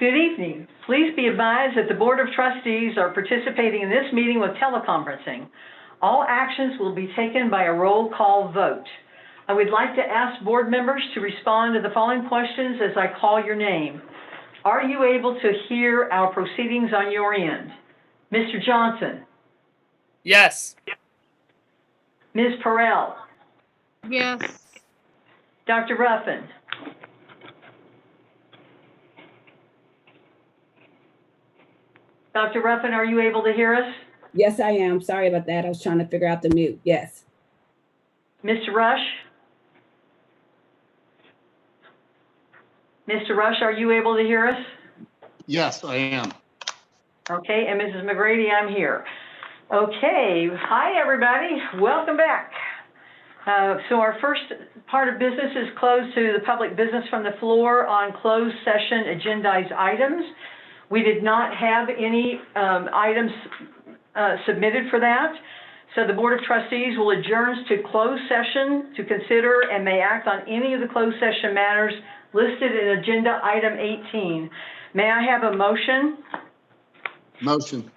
Good evening. Please be advised that the Board of Trustees are participating in this meeting with teleconferencing. All actions will be taken by a roll call vote. I would like to ask board members to respond to the following questions as I call your name. Are you able to hear our proceedings on your end? Mr. Johnson? Yes. Ms. Perrell? Yes. Dr. Ruffin? Dr. Ruffin, are you able to hear us? Yes, I am. Sorry about that. I was trying to figure out the mute. Yes. Mr. Rush? Mr. Rush, are you able to hear us? Yes, I am. Okay, and Mrs. McGrady, I'm here. Okay, hi everybody, welcome back. So our first part of business is closed to the public business from the floor on closed session agendized items. We did not have any items submitted for that. So the Board of Trustees will adjourn to closed session to consider and may act on any of the closed session matters listed in agenda item 18. May I have a motion? Motion.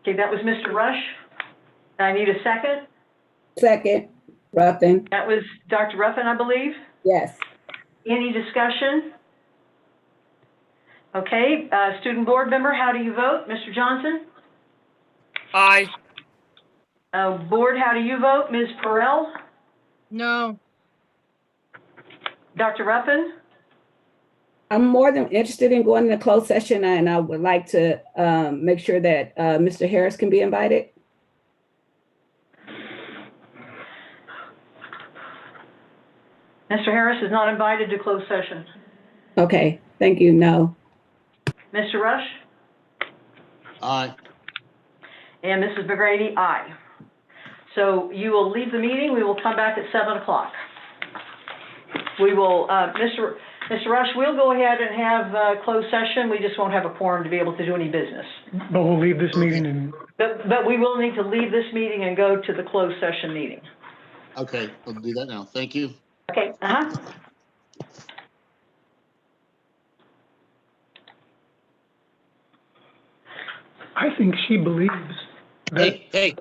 Okay, that was Mr. Rush. I need a second. Second, Ruffin. That was Dr. Ruffin, I believe. Yes. Any discussion? Okay, student board member, how do you vote? Mr. Johnson? Aye. Board, how do you vote? Ms. Perrell? No. Dr. Ruffin? I'm more than interested in going to closed session, and I would like to make sure that Mr. Harris can be invited. Mr. Harris is not invited to closed session. Okay, thank you. No. Mr. Rush? Aye. And Mrs. McGrady, aye. So you will leave the meeting. We will come back at 7 o'clock. We will, Mr. Rush, we'll go ahead and have closed session. We just won't have a quorum to be able to do any business. But we'll leave this meeting and But we will need to leave this meeting and go to the closed session meeting. Okay, we'll do that now. Thank you. Okay, I think she believes that Hey.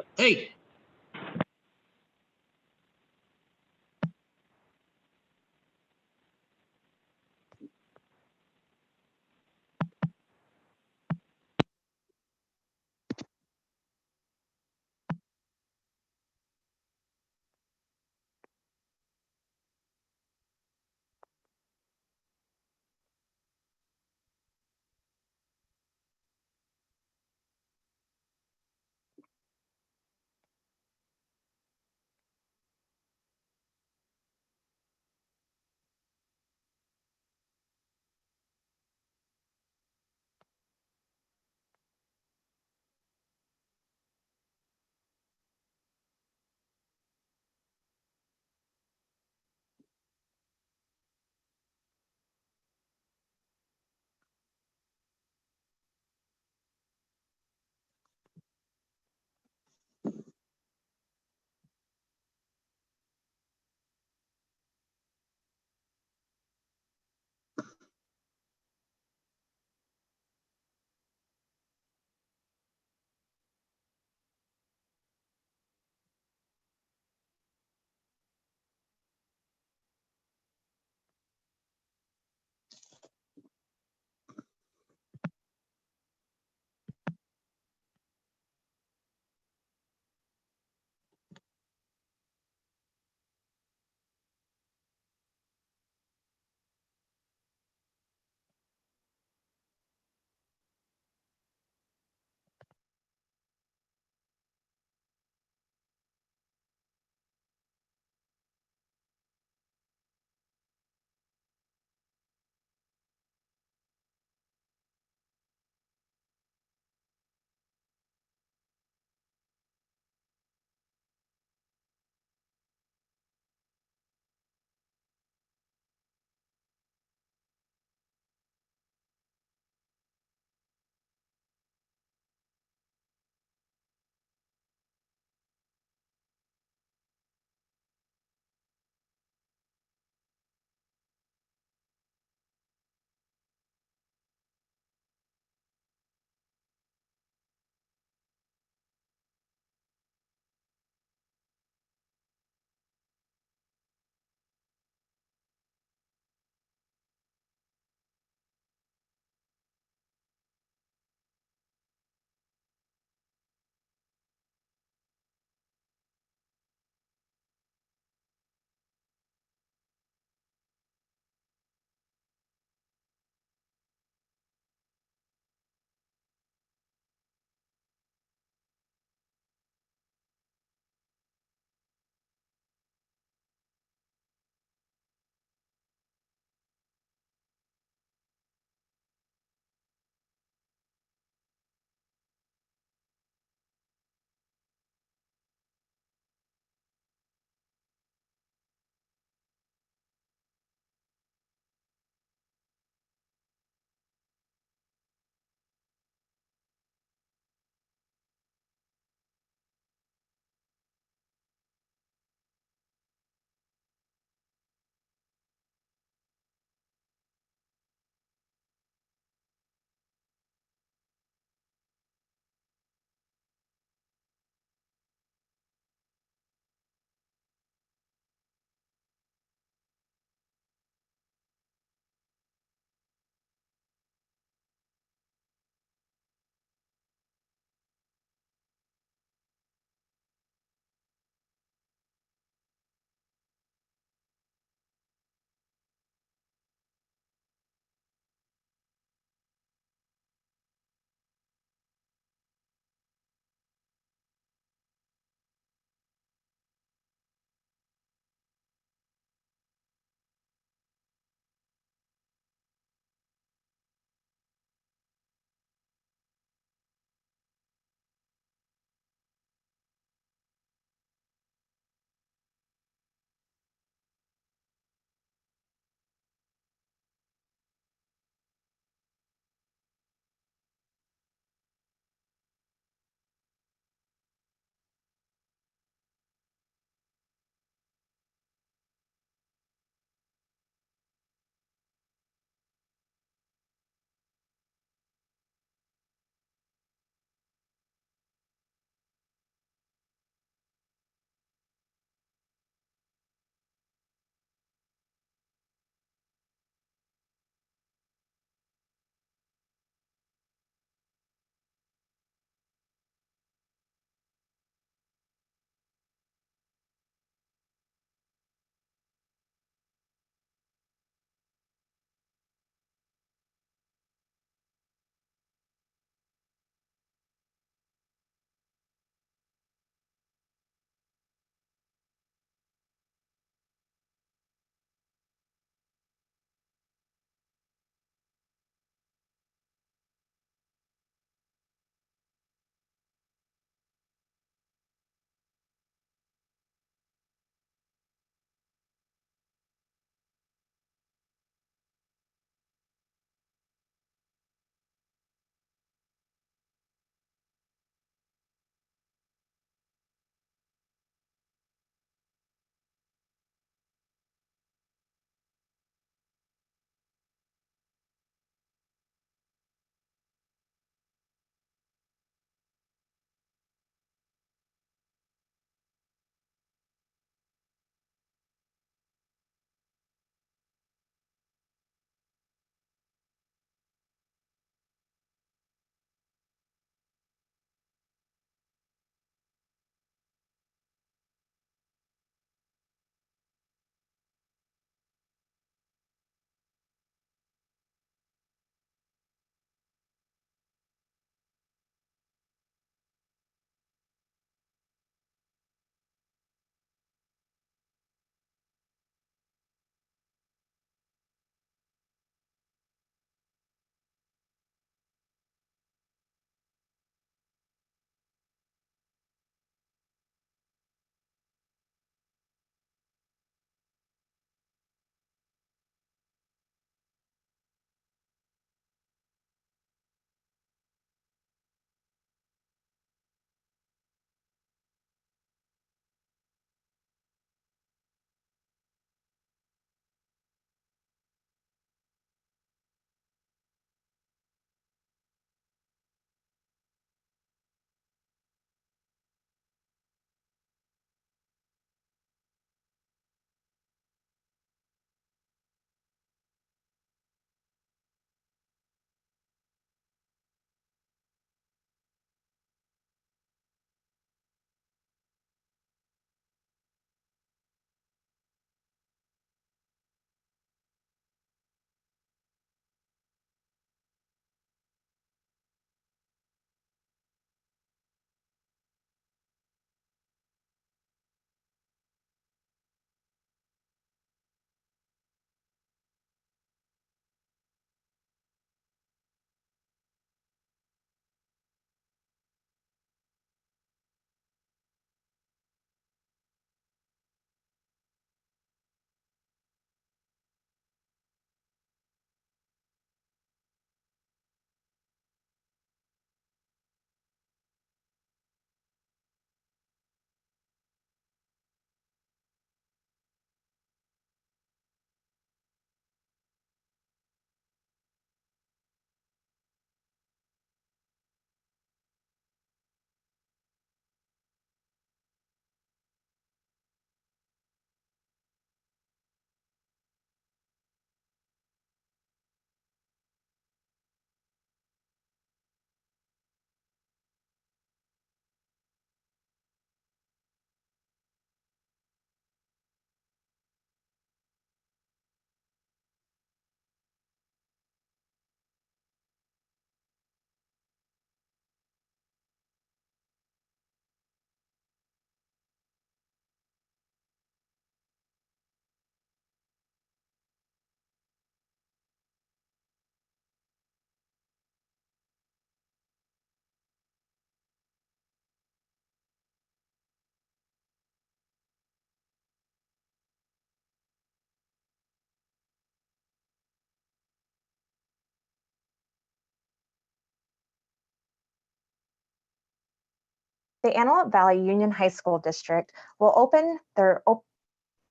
the Antelope Valley Union High School District will open their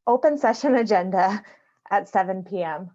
open session agenda at 7 p.m.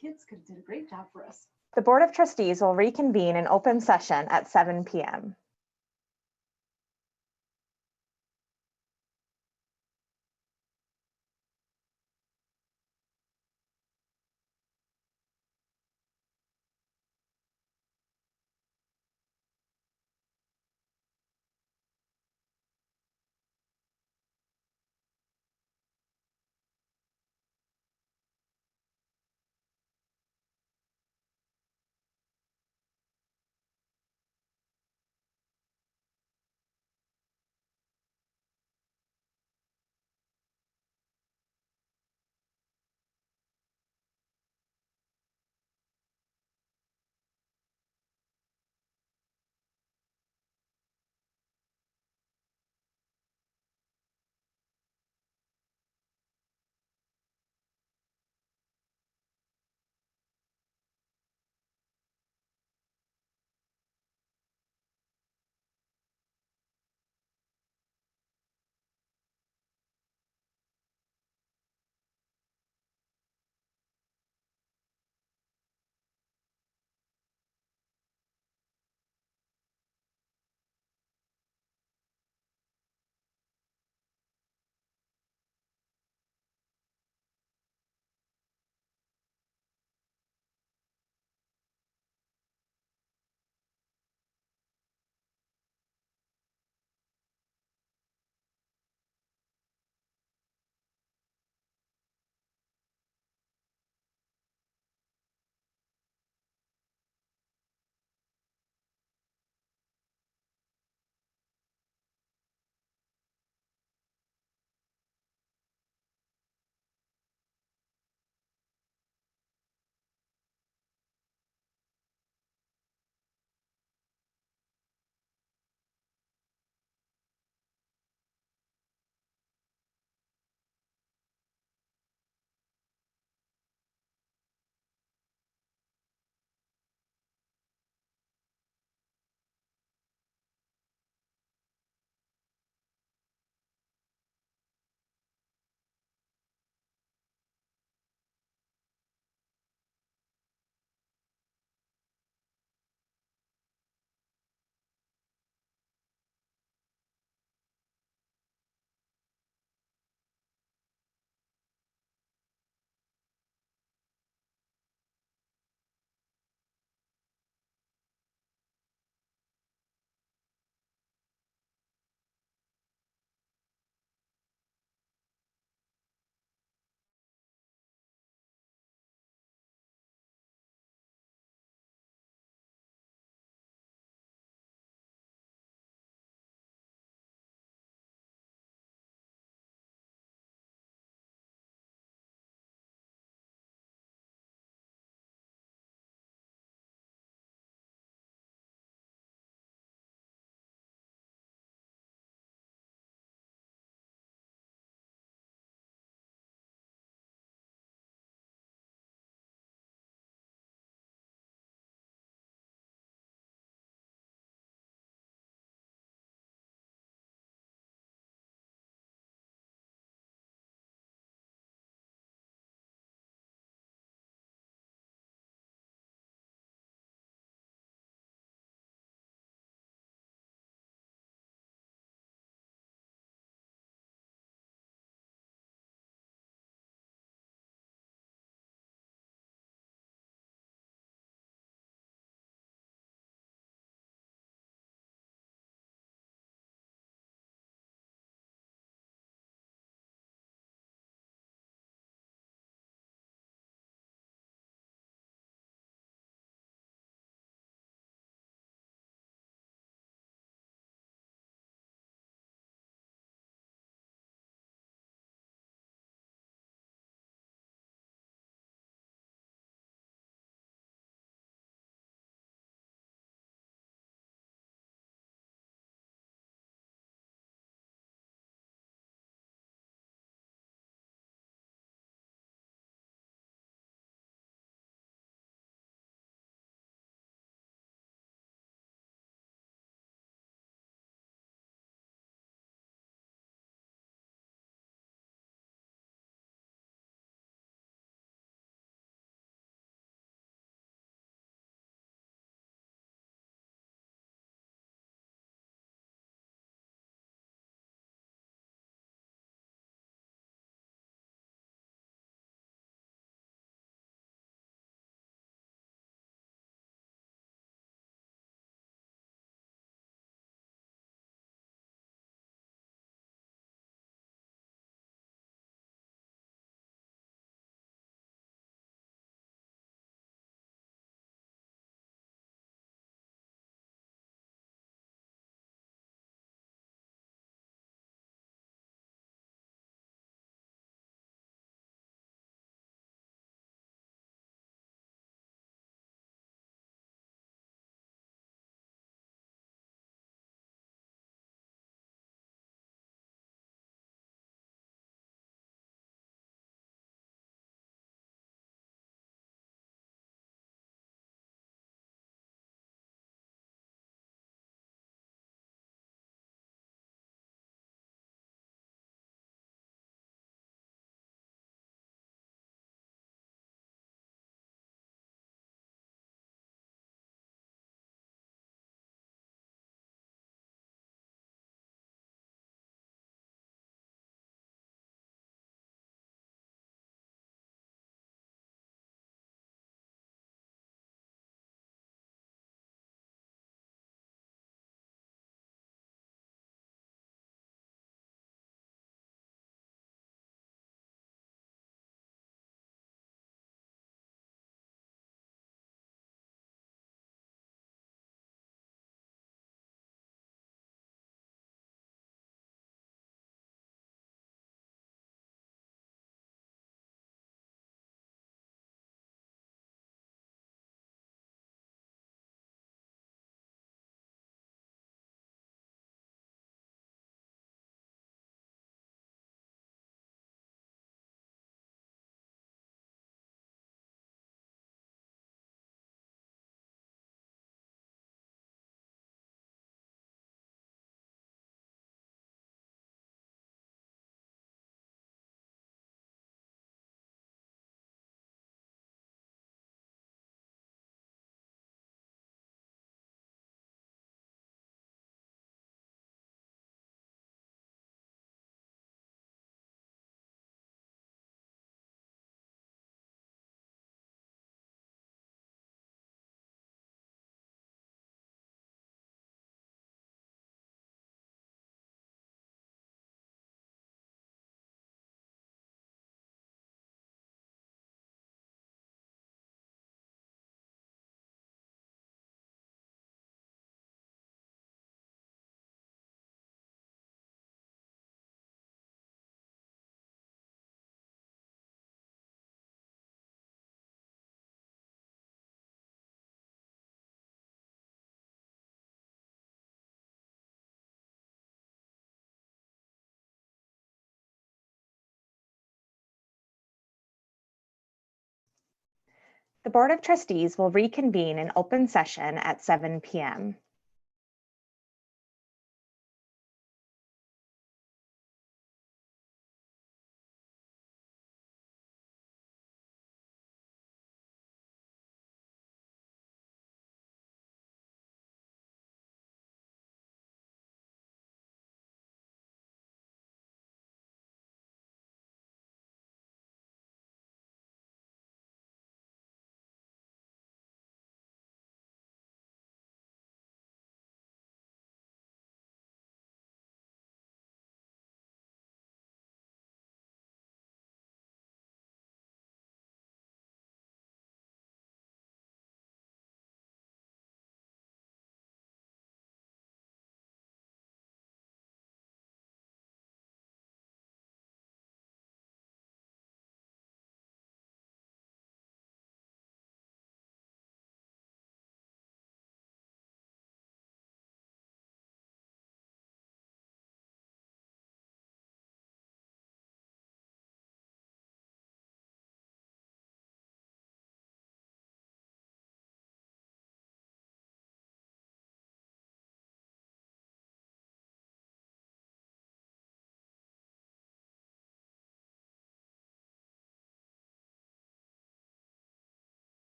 Kids could have did a great job for us. The Board of Trustees will reconvene in open session at 7 p.m. The Board of Trustees will reconvene in open session at 7 p.m.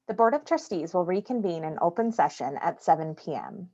The Board of Trustees will reconvene in open session at 7 p.m.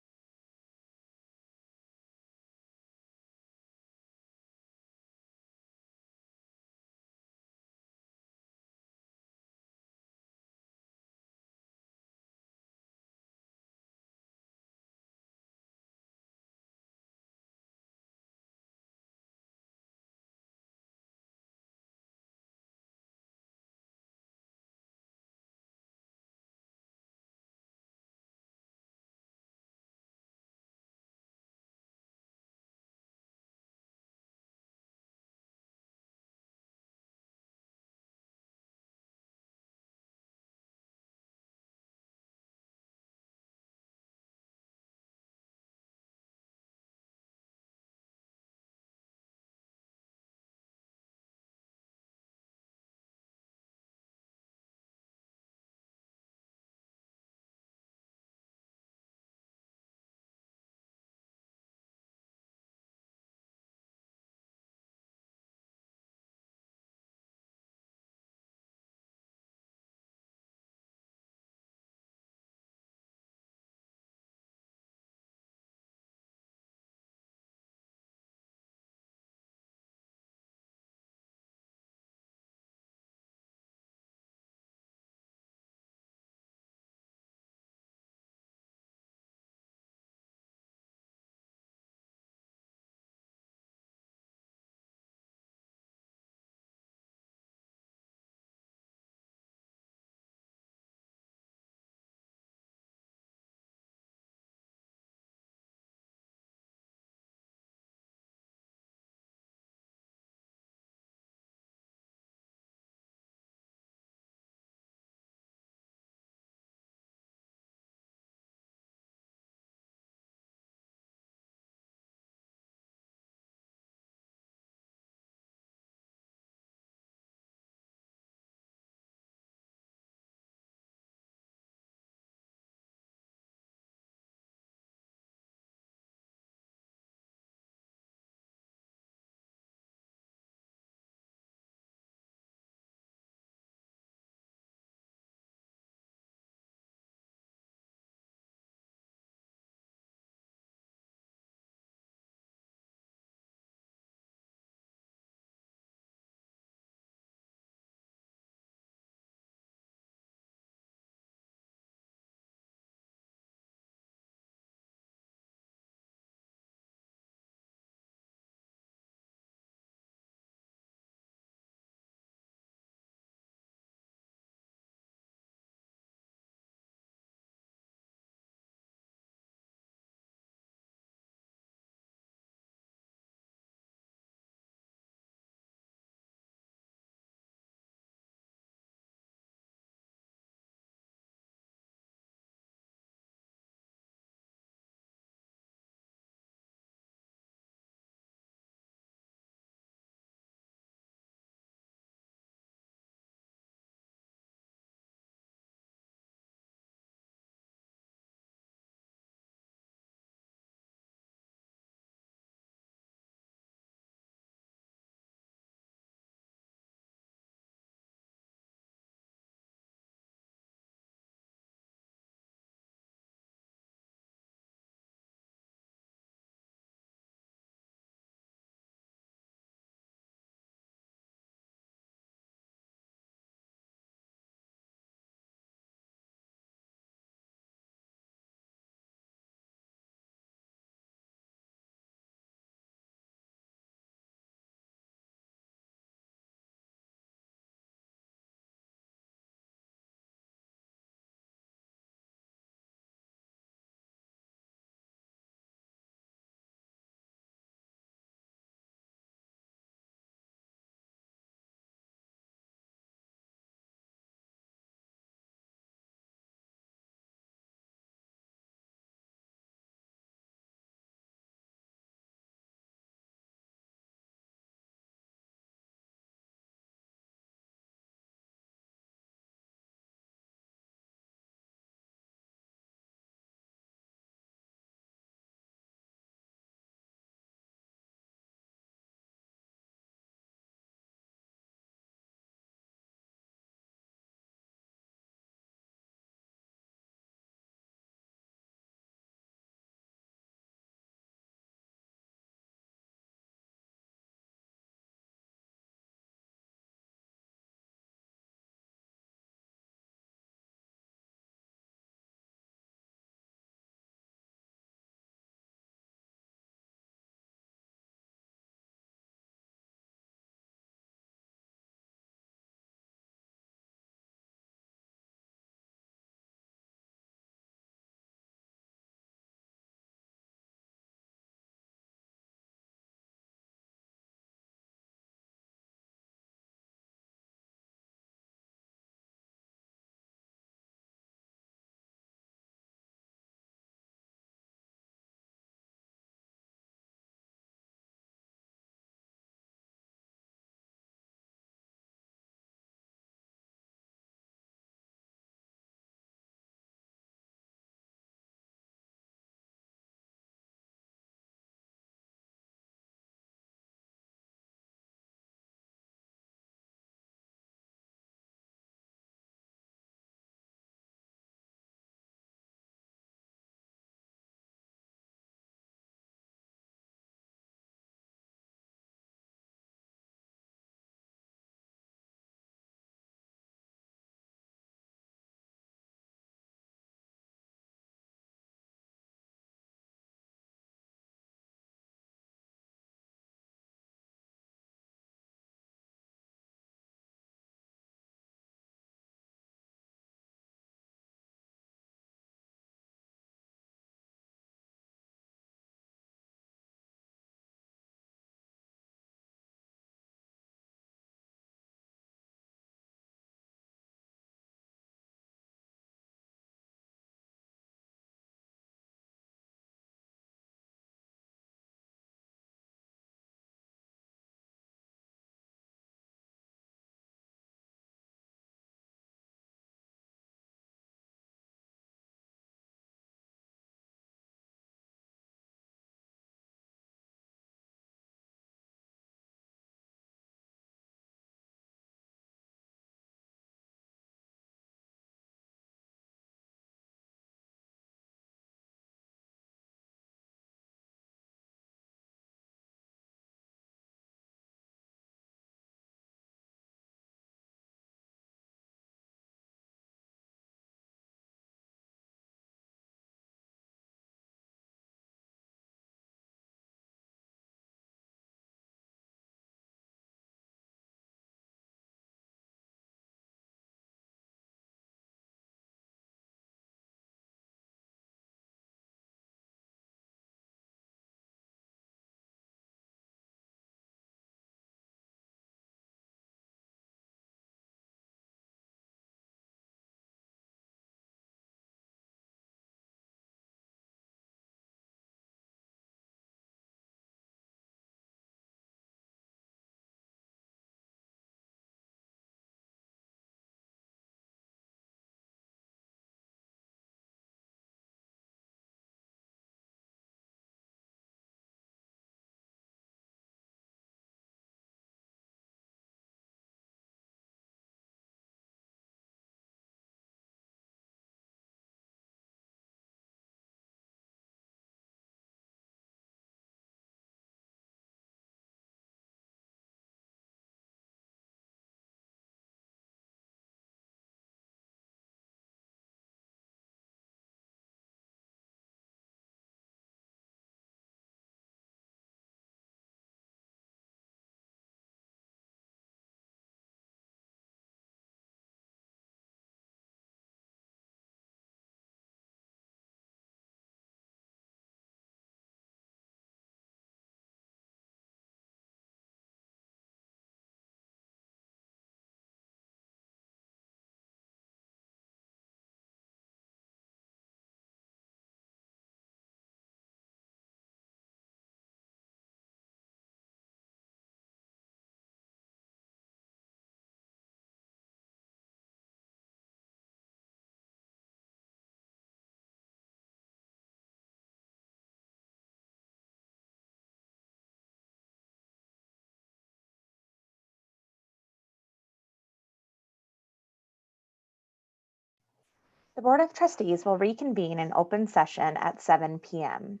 The Board of Trustees will reconvene in open session at 7 p.m.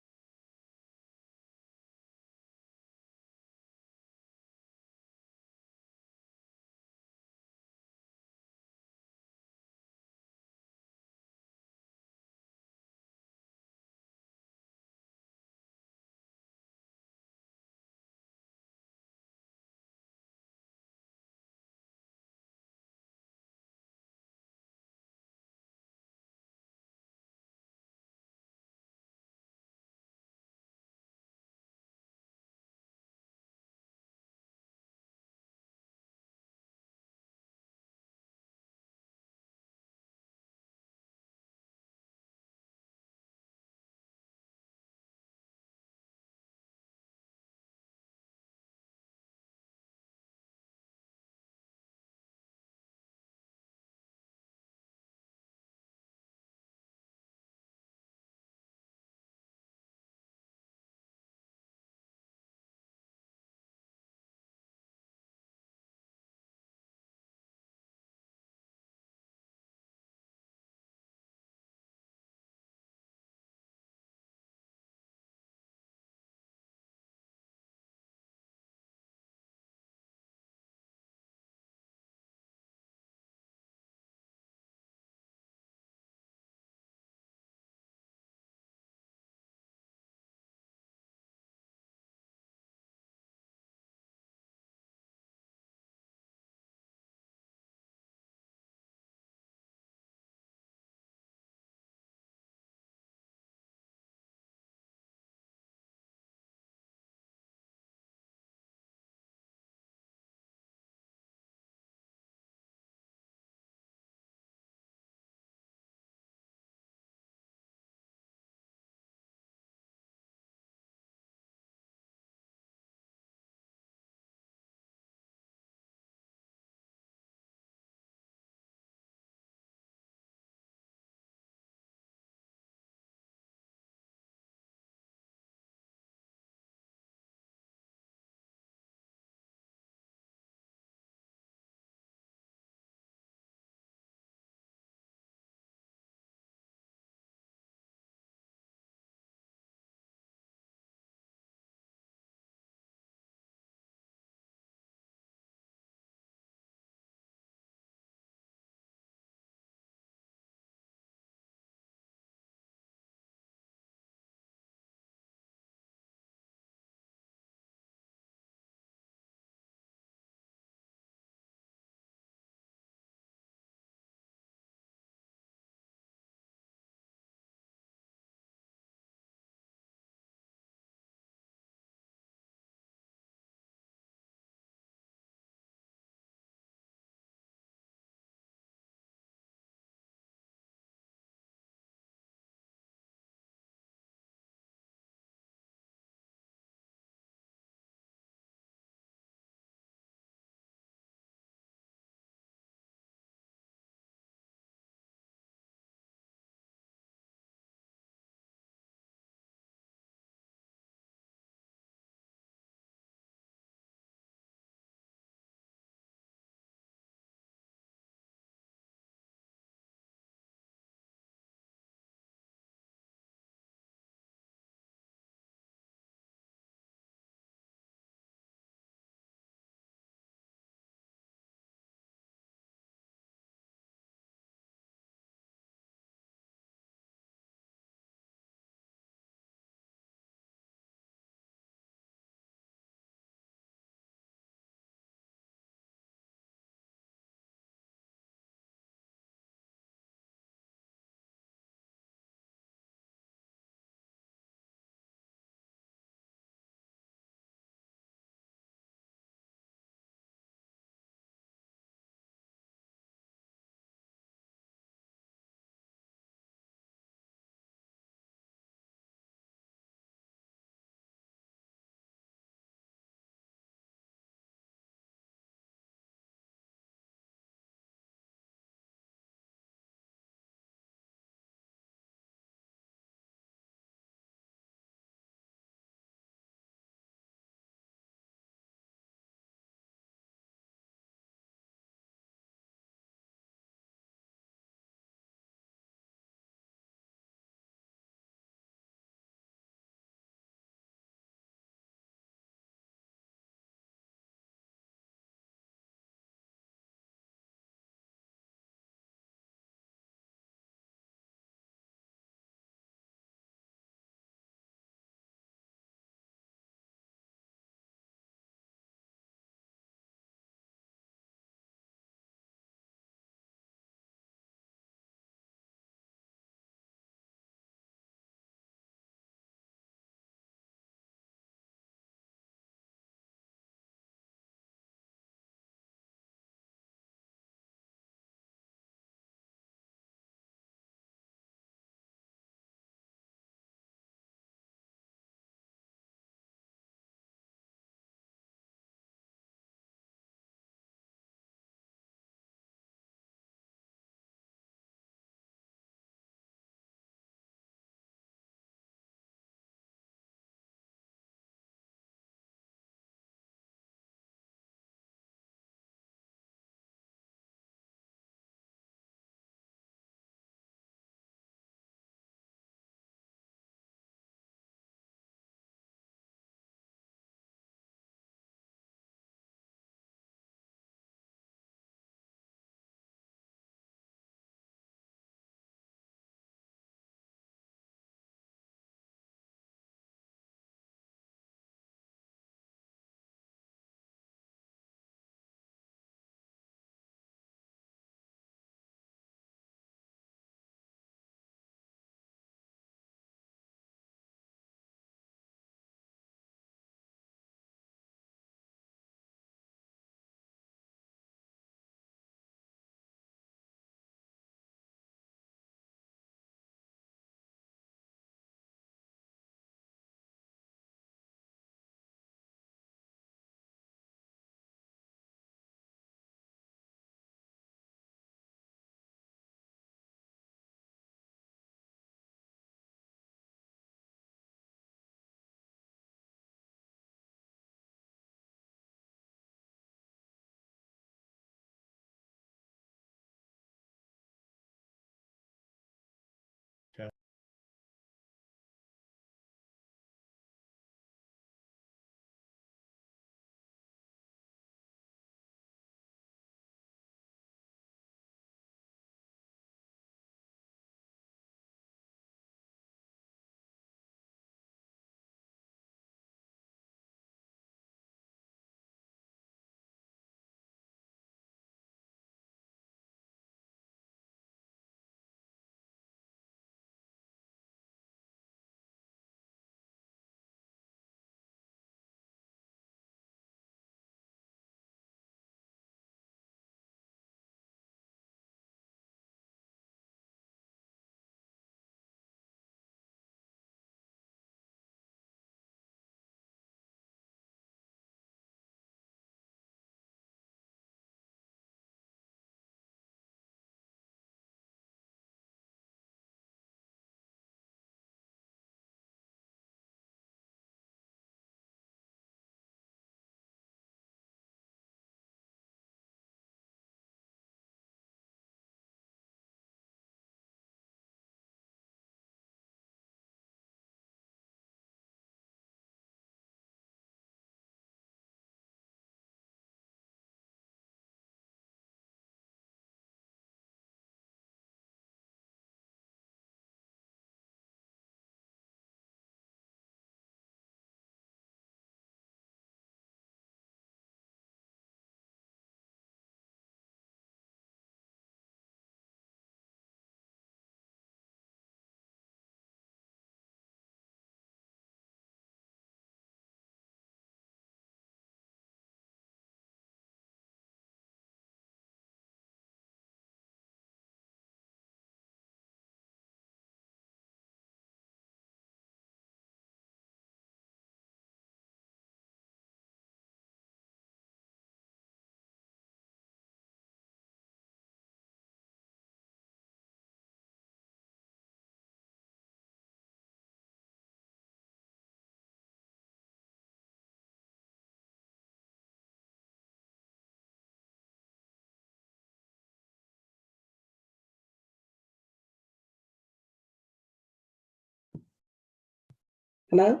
Hello?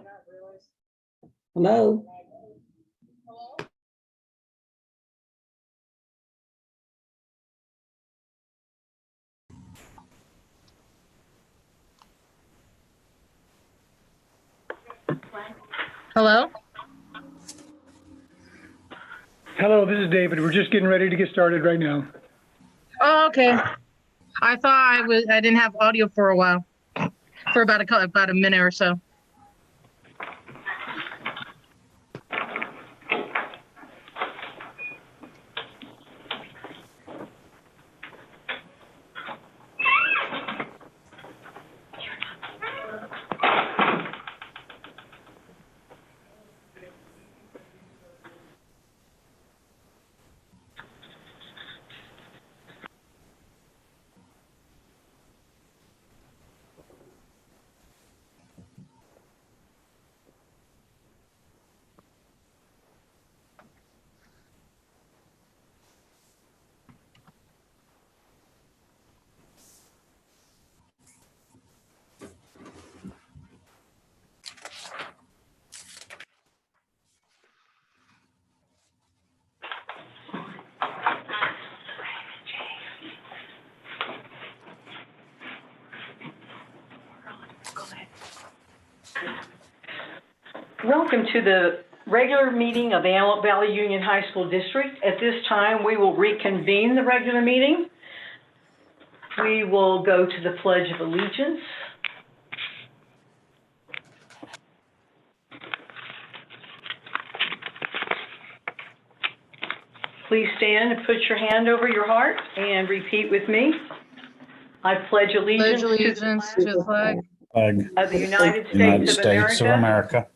Hello? Hello? Hello, this is David. We're just getting ready to get started right now. Oh, okay. I thought I didn't have audio for a while, for about a minute or so. Welcome to the regular meeting of Antelope Valley Union High School District. At this time, we will reconvene the regular meeting. We will go to the Pledge of Allegiance. Please stand and put your hand over your heart and repeat with me. I pledge Pledge allegiance allegiance to the flag Flag of the United United States of States of America America.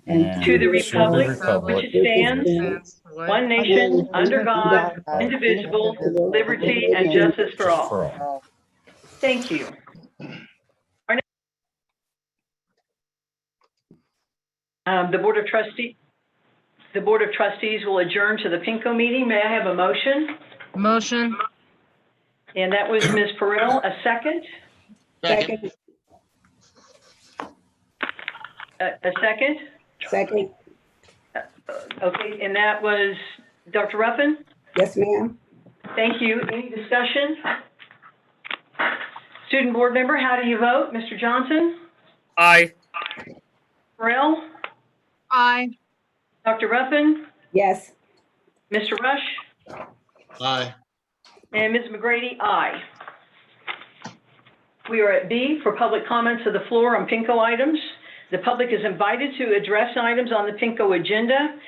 And to the Republic republic which stands one nation, under God, indivisible, liberty and justice for all. Thank you. The Board of Trustees will adjourn to the PINCO meeting. May I have a motion? Motion. And that was Ms. Perrell, a second? Second. A second? Second. Okay, and that was Dr. Ruffin? Yes, ma'am. Thank you. Any discussion? Student board member, how do you vote? Mr. Johnson? Aye. Perrell? Aye. Dr. Ruffin? Yes. Mr. Rush? Aye. And Ms. McGrady, aye. We are at B for public comments of the floor on PINCO items. The public is invited to address items on the PINCO agenda.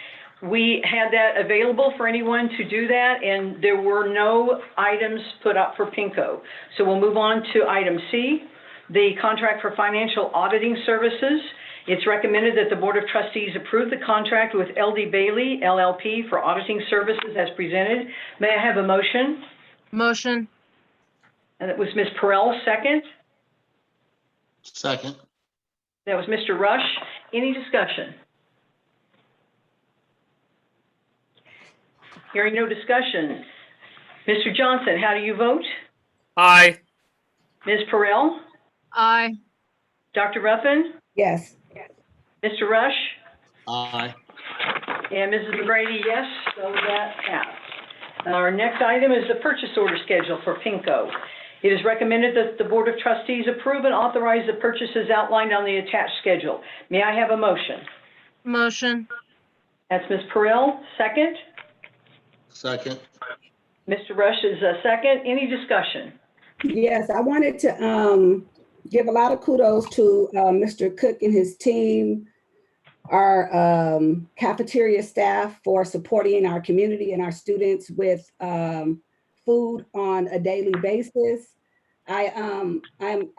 We had that available for anyone to do that, and there were no items put up for PINCO. So we'll move on to item C, the contract for financial auditing services. It's recommended that the Board of Trustees approve the contract with LD Bailey LLP for auditing services as presented. May I have a motion? Motion. And it was Ms. Perrell, second. Second. That was Mr. Rush. Any discussion? Hearing no discussion. Mr. Johnson, how do you vote? Aye. Ms. Perrell? Aye. Dr. Ruffin? Yes. Mr. Rush? Aye. And Mrs. McGrady, yes, so that passed. Our next item is the purchase order schedule for PINCO. It is recommended that the Board of Trustees approve and authorize the purchases outlined on the attached schedule. May I have a motion? Motion. That's Ms. Perrell, second. Second. Mr. Rush is a second. Any discussion? Yes, I wanted to give a lot of kudos to Mr. Cook and his team, our cafeteria staff for supporting our community and our students with food on a daily basis. I'm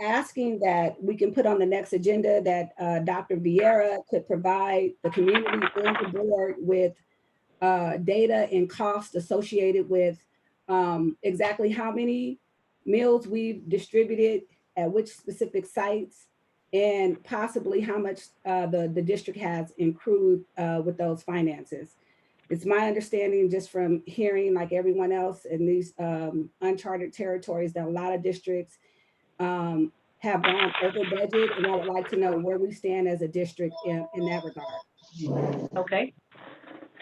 asking that we can put on the next agenda that Dr. Vieira could provide the community and the board with data and costs associated with exactly how many meals we've distributed at which specific sites, and possibly how much the district has accrued with those finances. It's my understanding, just from hearing like everyone else in these uncharted territories, that a lot of districts have have gone over budget, and I would like to know where we stand as a district in that regard. Okay.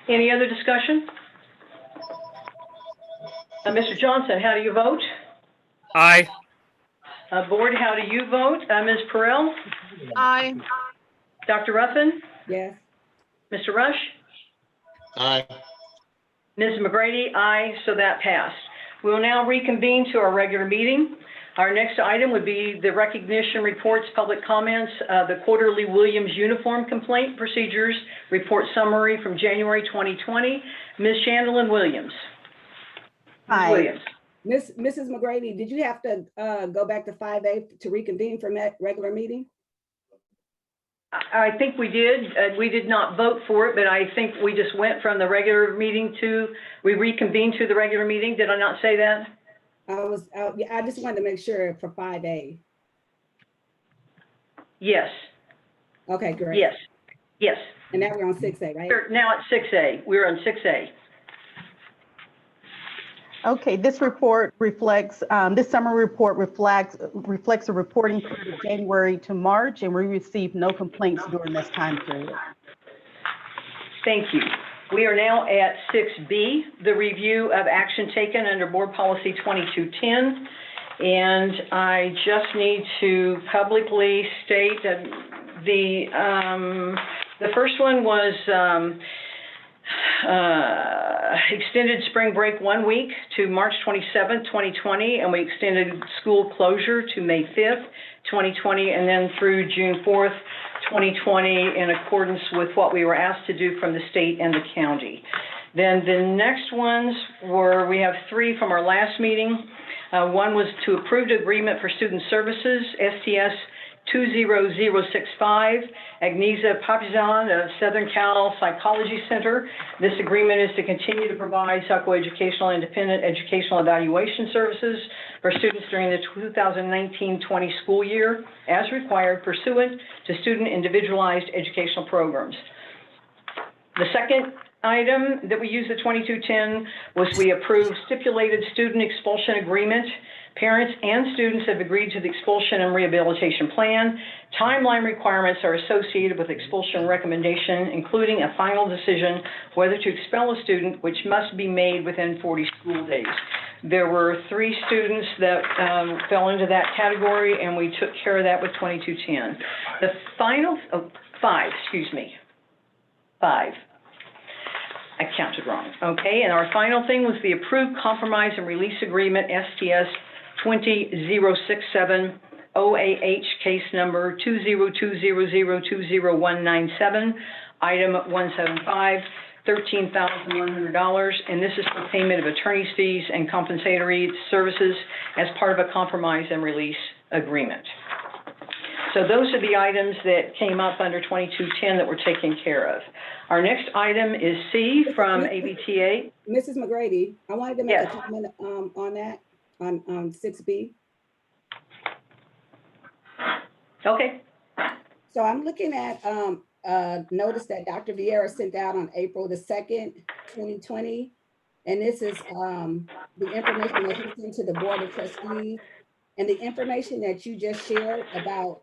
Any other discussion? Mr. Johnson, how do you vote? Aye. Board, how do you vote? Ms. Perrell? Aye. Dr. Ruffin? Yes, Mr. Rush? Aye. Ms. McGrady? Aye, so that passed. We will now reconvene to our regular meeting. Our next item would be the recognition reports, public comments, the quarterly Williams uniform complaint procedures report summary from January 2020. Ms. Chandler Williams. Ms. Hi. Williams. Mrs. McGrady, did you have to go back to 5A to reconvene from that regular meeting? I think we did. We did not vote for it, but I think we just went from the regular meeting we reconvened to the regular meeting. Did I not say that? I just wanted to make sure for 5A. Yes, Okay, great. yes, yes. And now we're on 6A, right? We're now at 6A. We're on 6A. Okay, this report reflects, this summary report reflects a reporting period of January to March, and we received no complaints during this time period. Thank you. We are now at 6B, the review of action taken under Board Policy 2210. And I just need to publicly state that the first one was extended spring break 1 week to March 27th, 2020, and we extended school closure to May 5th, 2020, and then through June 4th, 2020, in accordance with what we were asked to do from the state and the county. Then the next ones were, we have 3 from our last meeting. One was to approved agreement for student services, STS 20065, Agnieszka Papizan of Southern Cal Psychology Center. This agreement is to continue to provide psychoeducational independent educational evaluation services for students during the 2019-20 school year as required pursuant to student individualized educational programs. The second item that we used the 2210 was we approved stipulated student expulsion agreement. Parents and students have agreed to the expulsion and rehabilitation plan. Timeline requirements are associated with expulsion recommendation, including a final decision whether to expel a student, which must be made within 40 school days. There were 3 students that fell into that category, and we took care of that with 2210. The final, 5, excuse me, 5. I counted wrong. Okay, and our final thing was the approved compromise and release agreement, STS 20067 OAH case number 20200202197, item 175, $13,100, and this is for payment of attorney's fees and compensatory services as part of a compromise and release agreement. So those are the items that came up under 2210 that were taken care of. Our next item is C from ABTA. Mrs. McGrady, I wanted to make Yes. a comment on that, on 6B. Okay. So I'm looking at notice that Dr. Vieira sent out on April the 2nd, 2020. And this is the information that he sent to the Board of Trustees. And the information that you just shared about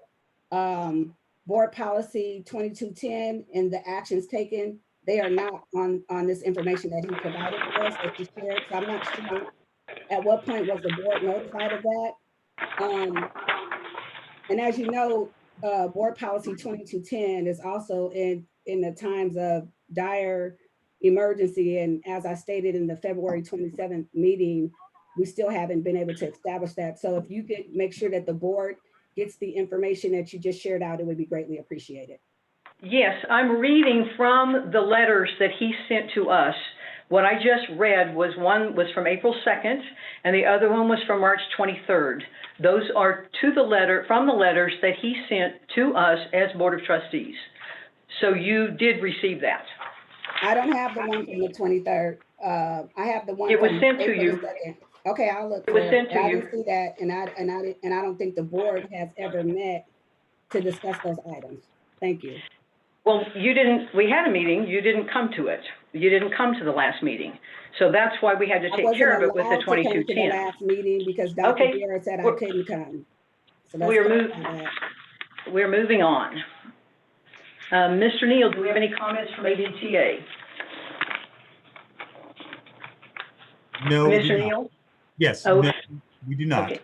Board Policy 2210 and the actions taken, they are not on this information that he provided to us that you shared. So I'm not sure at what point was the board notified of that. And as you know, Board Policy 2210 is also in the times of dire emergency. And as I stated in the February 27th meeting, we still haven't been able to establish that. So if you could make sure that the board gets the information that you just shared out, it would be greatly appreciated. Yes, I'm reading from the letters that he sent to us. What I just read was one was from April 2nd, and the other one was from March 23rd. Those are from the letters that he sent to us as Board of Trustees. So you did receive that. I don't have the one from the 23rd. I have the one. It was from sent to April you. the 2nd. Okay, I'll look. It was for sent to I you. didn't see that, and I don't think the board has ever met to discuss those items. Thank you. Well, we had a meeting, you didn't come to it. You didn't come to the last meeting. So that's why we had to take care of it with the 2210. I wasn't allowed to come to the last meeting because Dr. Okay. Vieira said I We're- couldn't come. So let's We're go move- by that. We're moving on. Mr. Neal, do we have any comments from ADTA? No, we do Mr. not. Neal? Yes, Oh. no, we do not. Okay.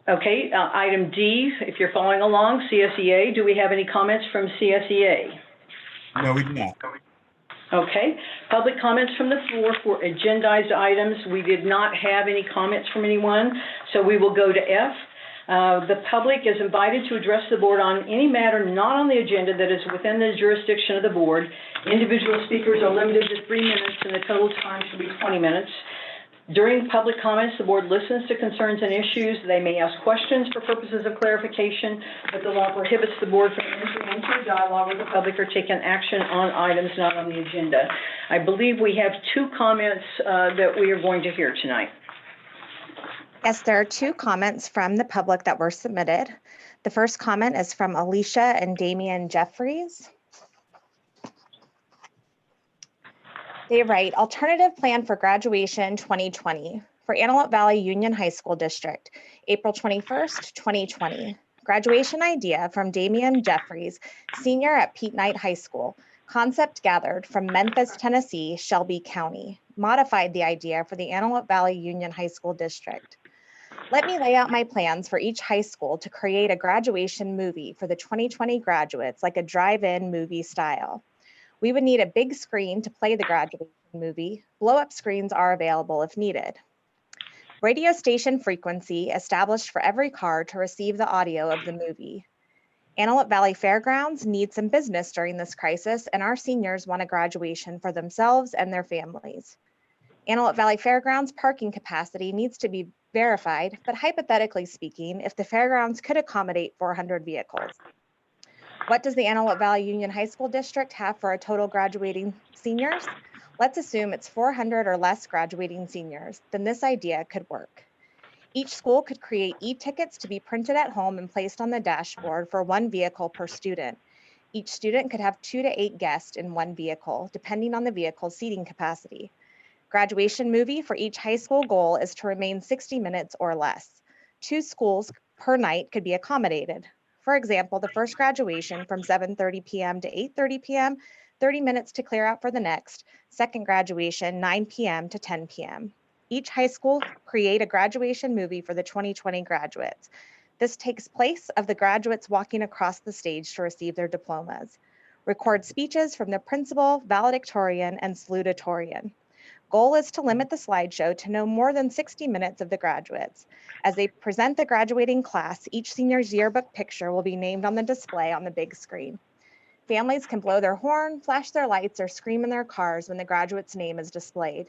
Okay, item D, if you're following along, CSEA, do we have any comments from CSEA? No, we do not. Okay, public comments from the floor for agendized items. We did not have any comments from anyone, so we will go to F. The public is invited to address the board on any matter not on the agenda that is within the jurisdiction of the board. Individual speakers are limited to 3 minutes and the total time should be 20 minutes. During public comments, the board listens to concerns and issues. They may ask questions for purposes of clarification, but the law prohibits the board from entering into a dialogue with the public or taking action on items not on the agenda. I believe we have 2 comments that we are going to hear tonight. Yes, there are 2 comments from the public that were submitted. The first comment is from Alicia and Damian Jeffries. They write, alternative plan for graduation 2020 for Antelope Valley Union High School District, April 21st, 2020. Graduation idea from Damian Jeffries, senior at Pete Knight High School. Concept gathered from Memphis, Tennessee, Shelby County. Modified the idea for the Antelope Valley Union High School District. Let me lay out my plans for each high school to create a graduation movie for the 2020 graduates, like a drive-in movie style. We would need a big screen to play the graduation movie. Blow-up screens are available if needed. Radio station frequency established for every car to receive the audio of the movie. Antelope Valley Fairgrounds needs some business during this crisis, and our seniors want a graduation for themselves and their families. Antelope Valley Fairgrounds parking capacity needs to be verified, but hypothetically speaking, if the fairgrounds could accommodate 400 vehicles. What does the Antelope Valley Union High School District have for a total graduating seniors? Let's assume it's 400 or less graduating seniors, then this idea could work. Each school could create e-tickets to be printed at home and placed on the dashboard for 1 vehicle per student. Each student could have 2 to 8 guests in 1 vehicle, depending on the vehicle's seating capacity. Graduation movie for each high school goal is to remain 60 minutes or less. 2 schools per night could be accommodated. For example, the first graduation from 7:30 p.m. to 8:30 p.m., 30 minutes to clear out for the next. Second graduation, 9 p.m. to 10 p.m. Each high school create a graduation movie for the 2020 graduates. This takes place of the graduates walking across the stage to receive their diplomas. Record speeches from the principal, valedictorian, and salutatorian. Goal is to limit the slideshow to no more than 60 minutes of the graduates. As they present the graduating class, each senior's yearbook picture will be named on the display on the big screen. Families can blow their horn, flash their lights, or scream in their cars when the graduate's name is displayed.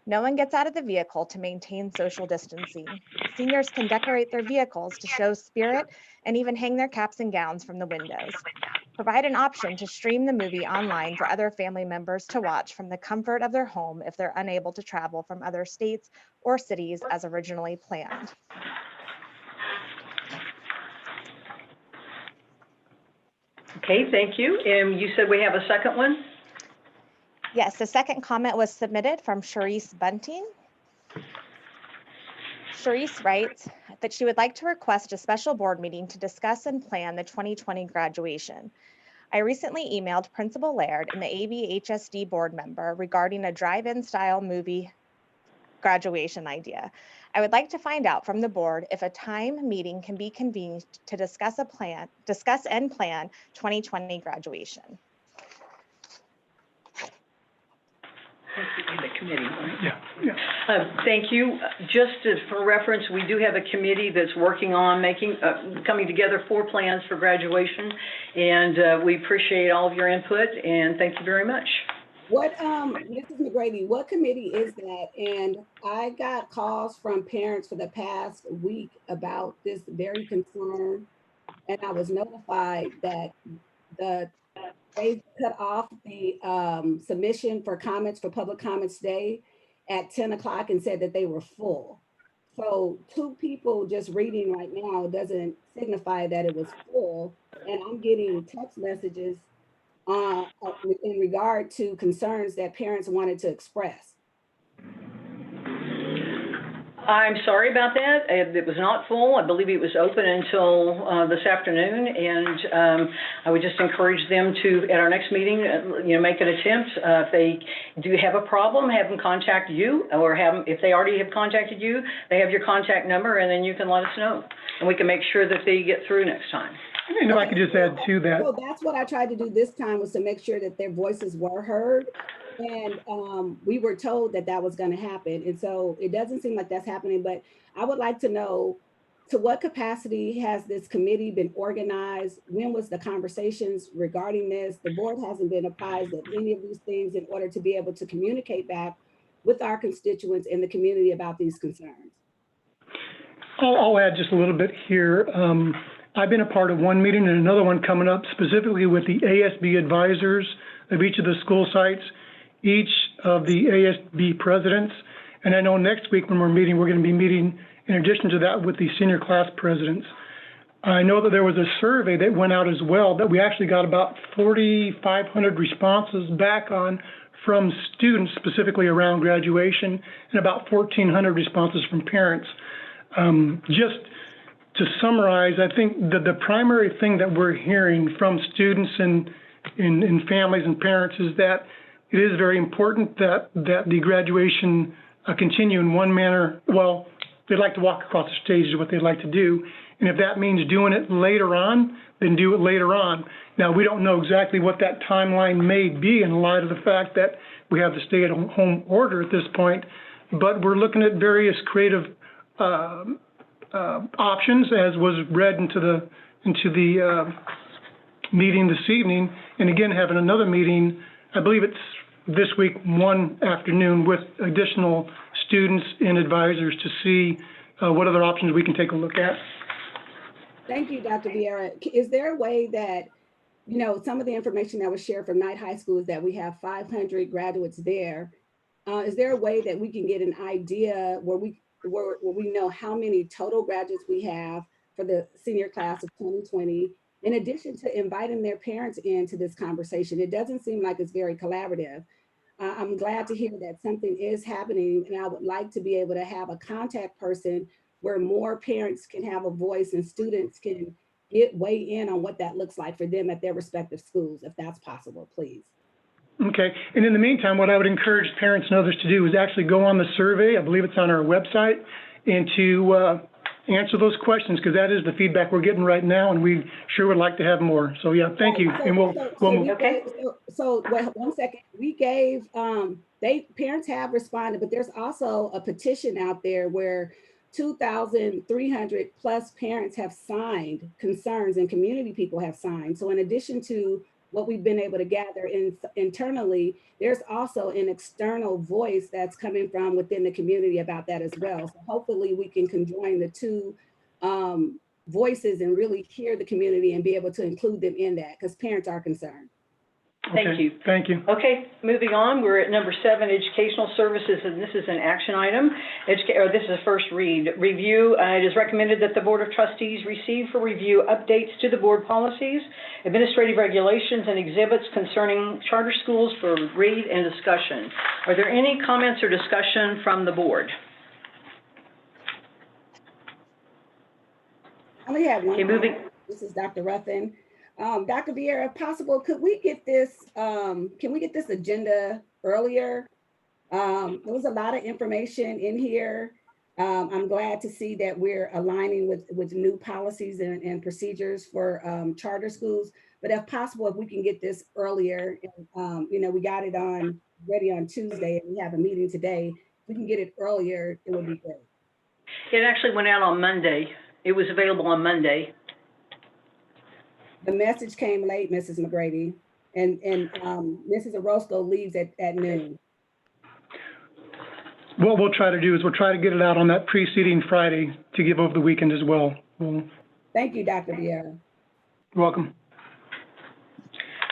No one gets out of the vehicle to maintain social distancing. Seniors can decorate their vehicles to show spirit and even hang their caps and gowns from the windows. Provide an option to stream the movie online for other family members to watch from the comfort of their home if they're unable to travel from other states or cities as originally planned. Okay, thank you. And you said we have a second one? Yes, the second comment was submitted from Charisse Bunting. Charisse writes that she would like to request a special board meeting to discuss and plan the 2020 graduation. I recently emailed Principal Laird and the AVUHSD board member regarding a drive-in style movie graduation idea. I would like to find out from the board if a time meeting can be convened to discuss and plan 2020 graduation. The committee, right? Yeah. Thank you. For reference, we do have a committee that's working on coming together for plans for graduation, and we appreciate all of your input, and thank you very much. What, Mrs. McGrady, what committee is that? And I got calls from parents for the past week about this very concern. And I was notified that they cut off the submission for comments for public comments today at 10 o'clock and said that they were full. So 2 people just reading right now doesn't signify that it was full. And I'm getting text messages in regard to concerns that parents wanted to express. I'm sorry about that. It was not full. I believe it was open until this afternoon, and I would just encourage them to, at our next meeting, make an attempt. If they do have a problem, have them contact you, or if they already have contacted you, they have your contact number, and then you can let us know, and we can make sure that they get through next time. And if I could just add to that, So that's what I tried to do this time, was to make sure that their voices were heard. And we were told that that was going to happen. And so it doesn't seem like that's happening, but I would like to know, to what capacity has this committee been organized? When was the conversations regarding this? The board hasn't been apprised of any of these things in order to be able to communicate back with our constituents in the community about these concerns. I'll add just a little bit here. I've been a part of one meeting and another one coming up specifically with the ASB advisors of each of the school sites, each of the ASB presidents. And I know next week when we're meeting, we're going to be meeting in addition to that with the senior class presidents. I know that there was a survey that went out as well that we actually got about 4,500 responses back on from students specifically around graduation, and about 1,400 responses from parents. Just to summarize, I think that the primary thing that we're hearing from students and families and parents is that it is very important that the graduation continue in one manner. Well, they'd like to walk across the stage is what they'd like to do. And if that means doing it later on, then do it later on. Now, we don't know exactly what that timeline may be in light of the fact that we have the stay-at-home order at this point, but we're looking at various creative options, as was read into the meeting this evening, and again having another meeting. I believe it's this week, one afternoon, with additional students and advisors to see what other options we can take a look at. Thank you, Dr. Vieira. Is there a way that, some of the information that was shared from Knight High School is that we have 500 graduates there. Is there a way that we can get an idea where we know how many total graduates we have for the senior class of 2020, in addition to inviting their parents into this conversation? It doesn't seem like it's very collaborative. I'm glad to hear that something is happening, and I would like to be able to have a contact person where more parents can have a voice and students can weigh in on what that looks like for them at their respective schools, if that's possible, please. Okay, and in the meantime, what I would encourage parents and others to do is actually go on the survey, I believe it's on our website, and to answer those questions, because that is the feedback we're getting right now, and we sure would like to have more. So yeah, thank you, and we'll move. Okay. So wait, 1 second. We gave, parents have responded, but there's also a petition out there where 2,300 plus parents have signed concerns and community people have signed. So in addition to what we've been able to gather internally, there's also an external voice that's coming from within the community about that as well. So hopefully we can conjoin the two voices and really hear the community and be able to include them in that, because parents are concerned. Thank you. Thank you. Okay, moving on, we're at number 7, educational services, and this is an action item. This is a first read. Review, it is recommended that the Board of Trustees receive for review updates to the board policies, administrative regulations, and exhibits concerning charter schools for read and discussion. Are there any comments or discussion from the board? I only have one. Okay, moving. This is Dr. Ruffin. Dr. Vieira, if possible, could we get this, can we get this agenda earlier? There was a lot of information in here. I'm glad to see that we're aligning with new policies and procedures for charter schools. But if possible, if we can get this earlier, we got it ready on Tuesday and we have a meeting today. If we can get it earlier, it would be great. It actually went out on Monday. It was available on Monday. The message came late, Mrs. McGrady, and Mrs. Orozco leaves at noon. What we'll try to do is we'll try to get it out on that preceding Friday to give over the weekend as well. Thank you, Dr. Vieira. You're welcome.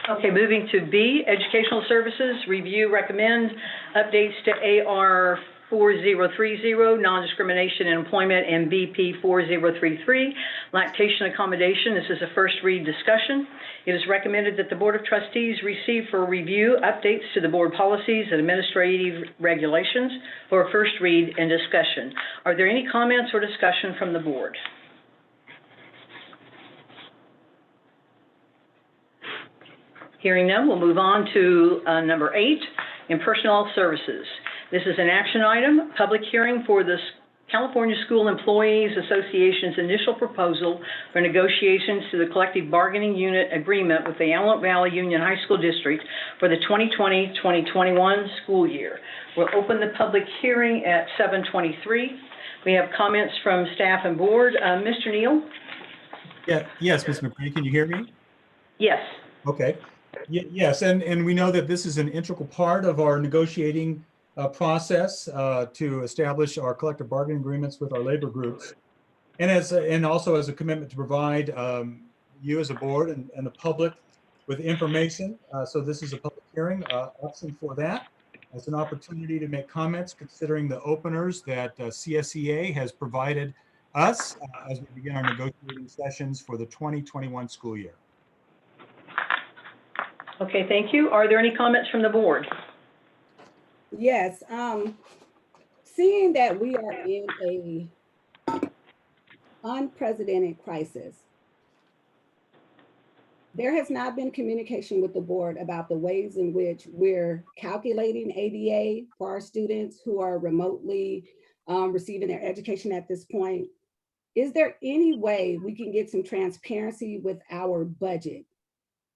Okay, moving to B, educational services, review, recommend updates to AR 4030, non-discrimination in employment, and BP 4033, lactation accommodation. This is a first read discussion. It is recommended that the Board of Trustees receive for review updates to the board policies and administrative regulations for a first read and discussion. Are there any comments or discussion from the board? Hearing none, we'll move on to number 8, in personnel services. This is an action item, public hearing for the California School Employees Association's initial proposal for negotiations to the collective bargaining unit agreement with the Antelope Valley Union High School District for the 2020-2021 school year. We'll open the public hearing at 7:23. We have comments from staff and board. Mr. Neal? Yeah, yes, Ms. McCready, can you hear me? Yes. Okay. Yes, and we know that this is an integral part of our negotiating process to establish our collective bargaining agreements with our labor groups, and also as a commitment to provide you as a board and the public with information. So this is a public hearing option for that. It's an opportunity to make comments considering the openers that CSEA has provided us as we begin our negotiating sessions for the 2021 school year. Okay, thank you. Are there any comments from the board? Yes, seeing that we are in a unprecedented crisis, there has not been communication with the board about the ways in which we're calculating ADA for our students who are remotely receiving their education at this point. Is there any way we can get some transparency with our budget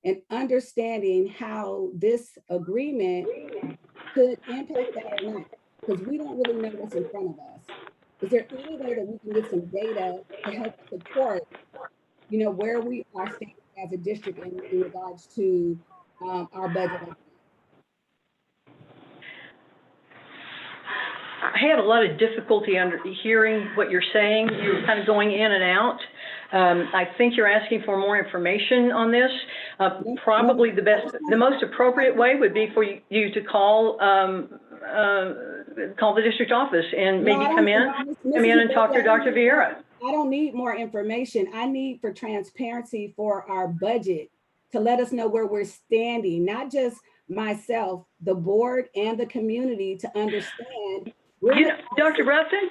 and understanding how this agreement could impact that or not? Because we don't really know what's in front of us. Is there any way that we can get some data to help support, where we are standing as a district in regards to our budget? I had a lot of difficulty hearing what you're saying. You're kind of going in and out. I think you're asking for more information on this. Probably the most appropriate way would be for you to call the district office and maybe come in and talk to Dr. Vieira. I don't need more information. I need for transparency for our budget to let us know where we're standing, not just myself, the board and the community to understand. Dr. Ruffin,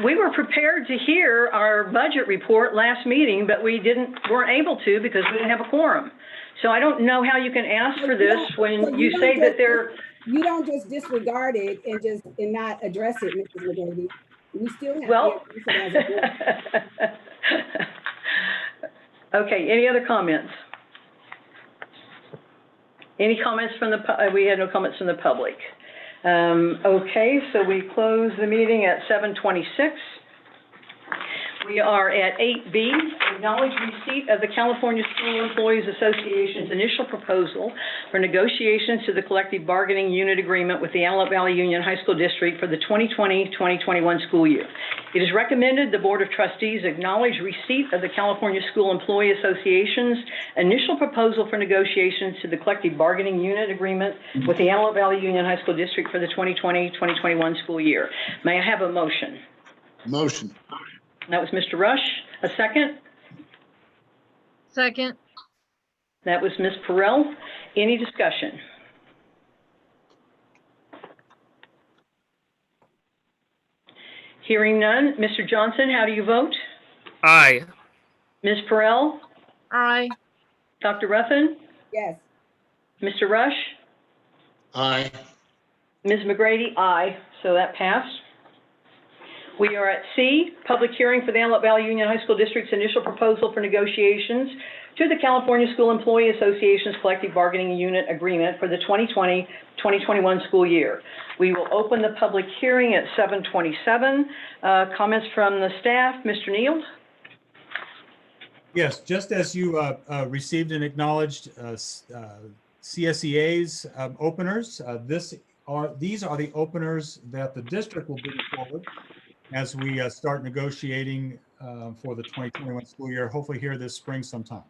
we were prepared to hear our budget report last meeting, but we weren't able to because we didn't have a quorum. So I don't know how you can ask for this when you say that they're... You don't just disregard it and not address it, Mrs. McGrady. We still have well, to answer it as a board. Okay, any other comments? Any comments from we had no comments from the public. Okay, so we close the meeting at 7:26. We are at 8B, acknowledge receipt of the California School Employees Association's initial proposal for negotiations to the collective bargaining unit agreement with the Antelope Valley Union High School District for the 2020-2021 school year. It is recommended the Board of Trustees acknowledge receipt of the California School Employee Association's initial proposal for negotiations to the collective bargaining unit agreement with the Antelope Valley Union High School District for the 2020-2021 school year. May I have a motion? Motion. That was Mr. Rush. A second? Second. That was Ms. Perrell. Any discussion? Hearing none. Mr. Johnson, how do you vote? Aye. Ms. Perrell? Aye. Dr. Ruffin? Yes. Mr. Rush? Aye. Ms. McGrady? Aye. So that passed. We are at C, public hearing for the Antelope Valley Union High School District's initial proposal for negotiations to the California School Employee Association's collective bargaining unit agreement for the 2020-2021 school year. We will open the public hearing at 7:27. Comments from the staff, Mr. Neal? Yes, just as you received and acknowledged CSEA's openers, these are the openers that the district will bring forward as we start negotiating for the 2021 school year, hopefully here this spring sometime.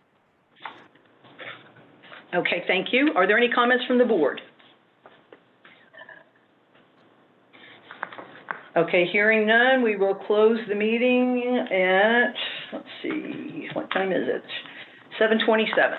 Okay, thank you. Are there any comments from the board? Okay, hearing none, we will close the meeting at, let's see, what time is it? 7:27.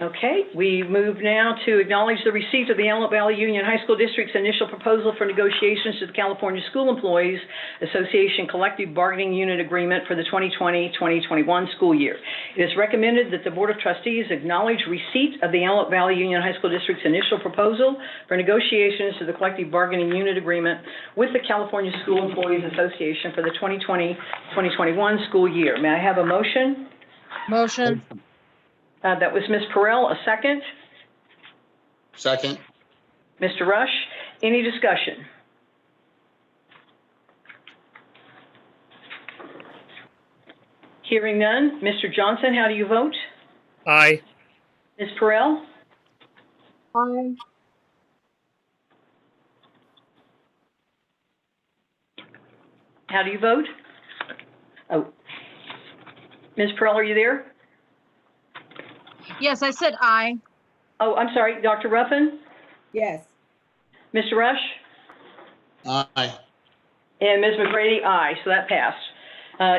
Okay, we move now to acknowledge the receipt of the Antelope Valley Union High School District's initial proposal for negotiations to the California School Employees Association Collective Bargaining Unit Agreement for the 2020-2021 school year. It is recommended that the Board of Trustees acknowledge receipt of the Antelope Valley Union High School District's initial proposal for negotiations to the Collective Bargaining Unit Agreement with the California School Employees Association for the 2020-2021 school year. May I have a motion? Motion. That was Ms. Perrell, a second. Second. Mr. Rush, any discussion? Hearing none. Mr. Johnson, how do you vote? Aye. Ms. Perrell? Aye. How do you vote? Oh. Ms. Perrell, are you there? Yes, I said aye. Oh, I'm sorry, Dr. Ruffin? Yes. Mr. Rush? Aye. And Ms. McGrady, aye, so that passed.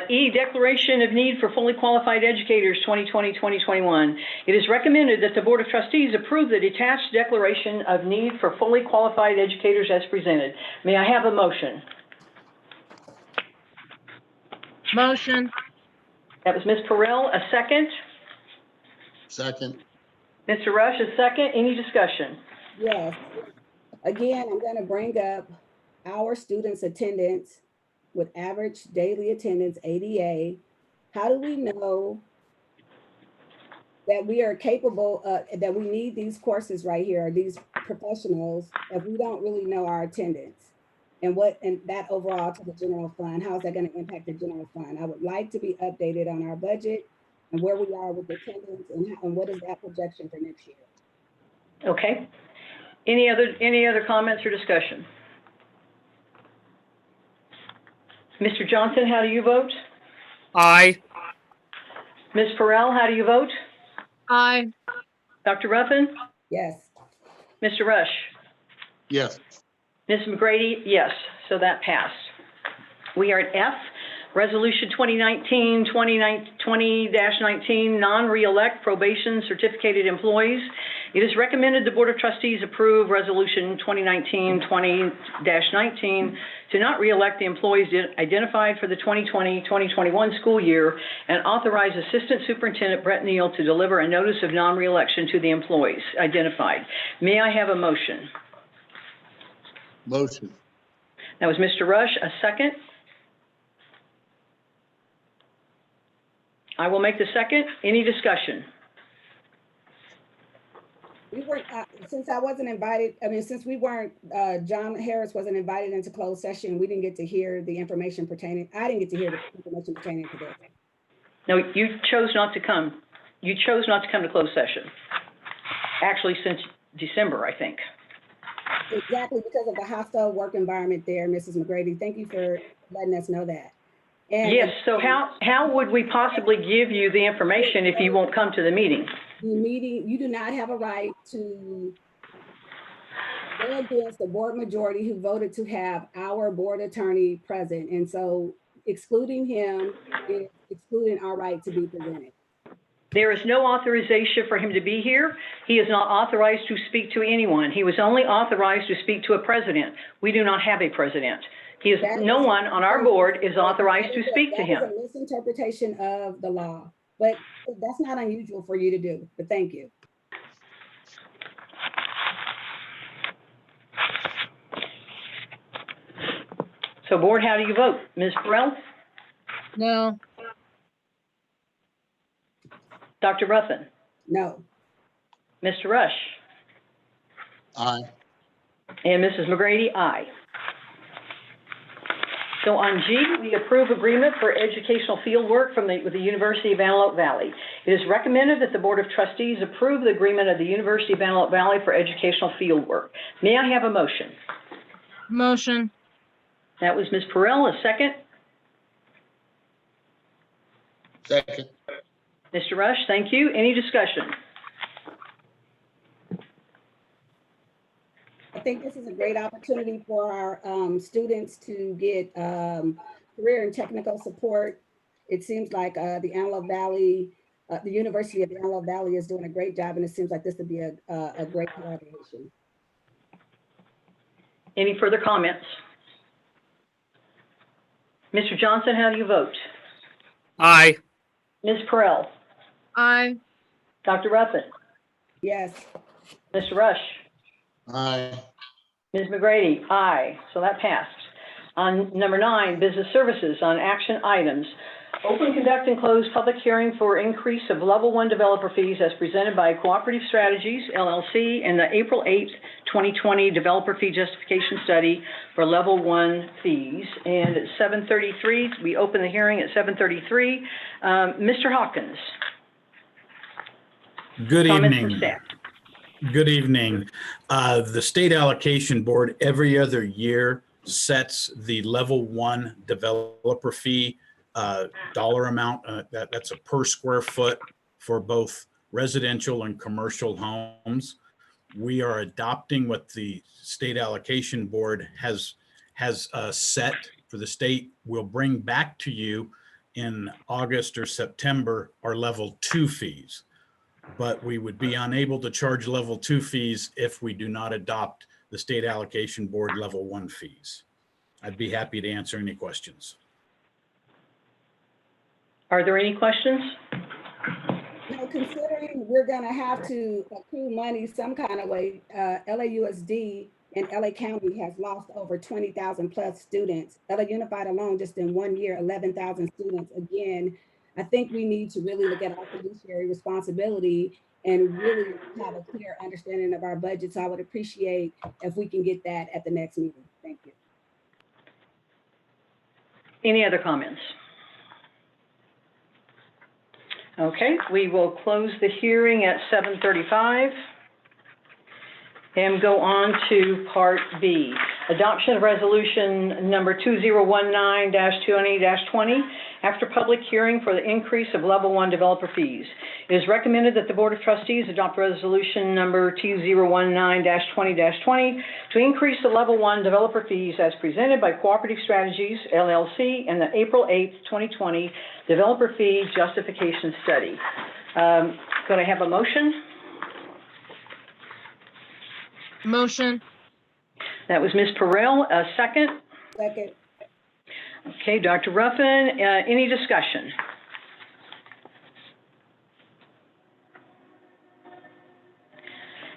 E, Declaration of Need for Fully Qualified Educators 2020-2021. It is recommended that the Board of Trustees approve the detached Declaration of Need for Fully Qualified Educators as presented. May I have a motion? Motion. That was Ms. Perrell, a second. Second. Mr. Rush, a second. Any discussion? Yes. Again, I'm going to bring up our students' attendance with average daily attendance, ADA. How do we know that we are capable, that we need these courses right here, these professionals, if we don't really know our attendance? And that overall to the general fund, how is that going to impact the general fund? I would like to be updated on our budget and where we are with attendance and what is that projection for next year? Okay. Any other comments or discussion? Mr. Johnson, how do you vote? Aye. Ms. Perrell, how do you vote? Aye. Dr. Ruffin? Yes. Mr. Rush? Yes. Ms. McGrady, yes, so that passed. We are at F, Resolution 2019-20-19, non-reelect probation certificated employees. It is recommended the Board of Trustees approve Resolution 2019-20-19 to not reelect the employees identified for the 2020-2021 school year and authorize Assistant Superintendent Brett Neal to deliver a notice of non-reelection to the employees identified. May I have a motion? Motion. That was Mr. Rush, a second. I will make the second. Any discussion? We weren't, since I wasn't invited, since we weren't, John Harris wasn't invited into closed session, we didn't get to hear the information pertaining, I didn't get to hear the information pertaining to this. No, you chose not to come. You chose not to come to closed session. Actually, since December, I think. Exactly, because of the hostile work environment there, Mrs. McGrady. Thank you for letting us know that. And Yes, so how would we possibly give you the information if you won't come to the meeting? the meeting, you do not have a right to go against the board majority who voted to have our board attorney present. And so excluding him is excluding our right to be presented. There is no authorization for him to be here. He is not authorized to speak to anyone. He was only authorized to speak to a president. We do not have a president. No one on our board is authorized to speak to him. That is a misinterpretation of the law, but that's not unusual for you to do, but thank you. So board, how do you vote? Ms. Perrell? No. Dr. Ruffin? No. Mr. Rush? Aye. And Mrs. McGrady, aye. So on G, we approve agreement for educational field work with the University of Antelope Valley. It is recommended that the Board of Trustees approve the agreement of the University of Antelope Valley for educational field work. May I have a motion? Motion. That was Ms. Perrell, a second. Second. Mr. Rush, thank you. Any discussion? think this is a great opportunity for our students to get career and technical support. It seems like the Antelope Valley, the University of the Antelope Valley is doing a great job, and it seems like this would be a great collaboration. Any further comments? Mr. Johnson, how do you vote? Aye. Ms. Perrell? Aye. Dr. Ruffin? Yes. Mr. Rush? Aye. Ms. McGrady? Aye. So that passed. On number 9, business services, on action items. Open, conduct, and close public hearing for increase of level 1 developer fees as presented by Cooperative Strategies, LLC, and the April 8th, 2020 developer fee justification study for level 1 fees. And at 7:33, we open the hearing at 7:33. Mr. Hawkins. Good Comments from evening. staff. Good evening. The State Allocation Board every other year sets the level 1 developer fee dollar amount. That's a per square foot for both residential and commercial homes. We are adopting what the State Allocation Board has set for the state. We'll bring back to you in August or September our level 2 fees. But we would be unable to charge level 2 fees if we do not adopt the State Allocation Board level 1 fees. I'd be happy to answer any questions. Are there any questions? Now, considering we're gonna have to accrue money some kind of way, LAUSD and LA County has lost over 20,000 plus students. LA Unified alone, just in 1 year, 11,000 students. Again, I think we need to really look at our fiduciary responsibility and really have a clear understanding of our budget. So I would appreciate if we can get that at the next meeting. Thank you. Any other comments? Okay, we will close the hearing at 7:35 and go on to Part B. Adoption of Resolution Number 2019-20-20 after public hearing for the increase of Level 1 developer fees. It is recommended that the Board of Trustees adopt Resolution Number 2019-20-20 to increase the Level 1 developer fees as presented by Cooperative Strategies, LLC, and the April 8th, 2020 Developer Fee Justification Study. Could I have a motion? Motion. That was Ms. Perrell. A second? Second. Okay, Dr. Ruffin, any discussion?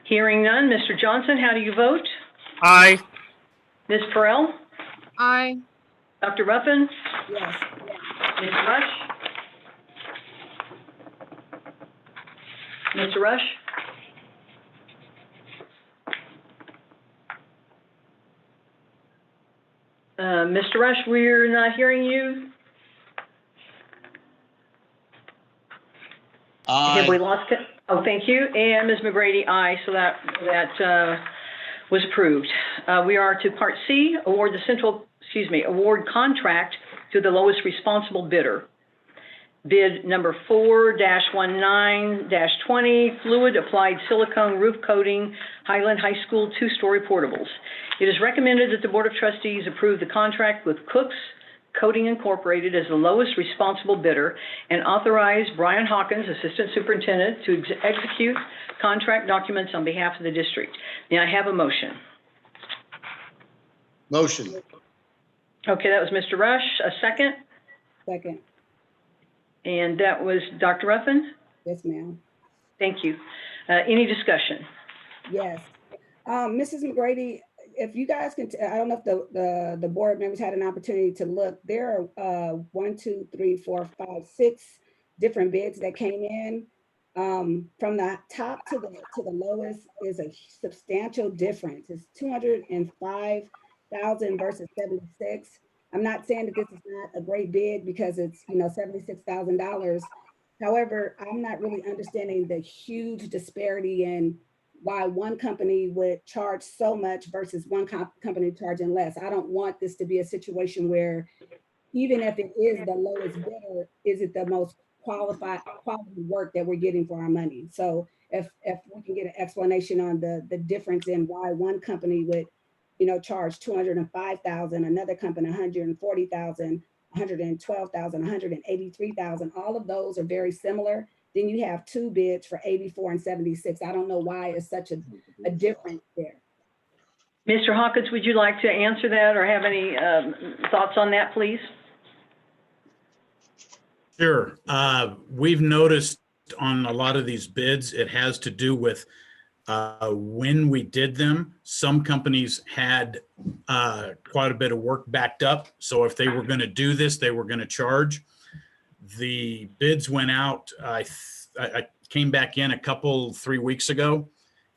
Hearing none. Mr. Johnson, how do you vote? Aye. Ms. Perrell? Aye. Dr. Ruffin? Yes. Ms. Rush? Mr. Rush? Mr. Rush, we're not hearing you. Have we Aye. lost it? Oh, thank you. And Ms. McGrady, aye. So that was approved. We are to Part C, award contract to the lowest responsible bidder. Bid number 4-19-20, fluid applied silicone roof coating, Highland High School 2-story portables. It is recommended that the Board of Trustees approve the contract with Cooks Coating Incorporated as the lowest responsible bidder and authorize Brian Hawkins, Assistant Superintendent, to execute contract documents on behalf of the district. May I have a motion? Motion. Okay, that was Mr. Rush. A second? Second. And that was Dr. Ruffin? Yes, ma'am. Thank you. Any discussion? Yes. Mrs. McGrady, if you guys can, I don't know if the board members had an opportunity to look, there are 1, 2, 3, 4, 5, 6 different bids that came in. From the top to the lowest is a substantial difference. It's 205,000 versus 76. I'm not saying that this is not a great bid because it's, $76,000. However, I'm not really understanding the huge disparity in why one company would charge so much versus one company charging less. I don't want this to be a situation where even if it is the lowest bidder, is it the most quality work that we're getting for our money. So if we can get an explanation on the difference in why one company would, charge 205,000, another company 140,000, 112,000, 183,000, all of those are very similar. Then you have two bids for 84 and 76. I don't know why it's such a difference there. Mr. Hawkins, would you like to answer that or have any thoughts on that, please? Sure. We've noticed on a lot of these bids, it has to do with when we did them. Some companies had quite a bit of work backed up. So if they were going to do this, they were going to charge. The bids went out. I came back in 3 weeks ago,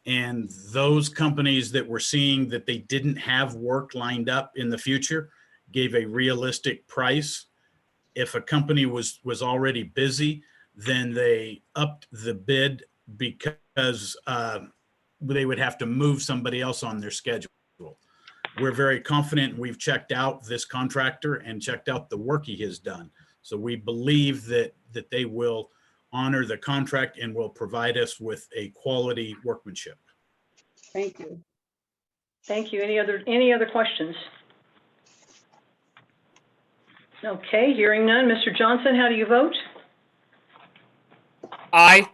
and those companies that were seeing that they didn't have work lined up in the future gave a realistic price. If a company was already busy, then they upped the bid because they would have to move somebody else on their schedule. We're very confident. We've checked out this contractor and checked out the work he has done. So we believe that they will honor the contract and will provide us with a quality workmanship. Thank you. Thank you. Any other questions? Okay, hearing none. Mr. Johnson, how do you vote? Aye.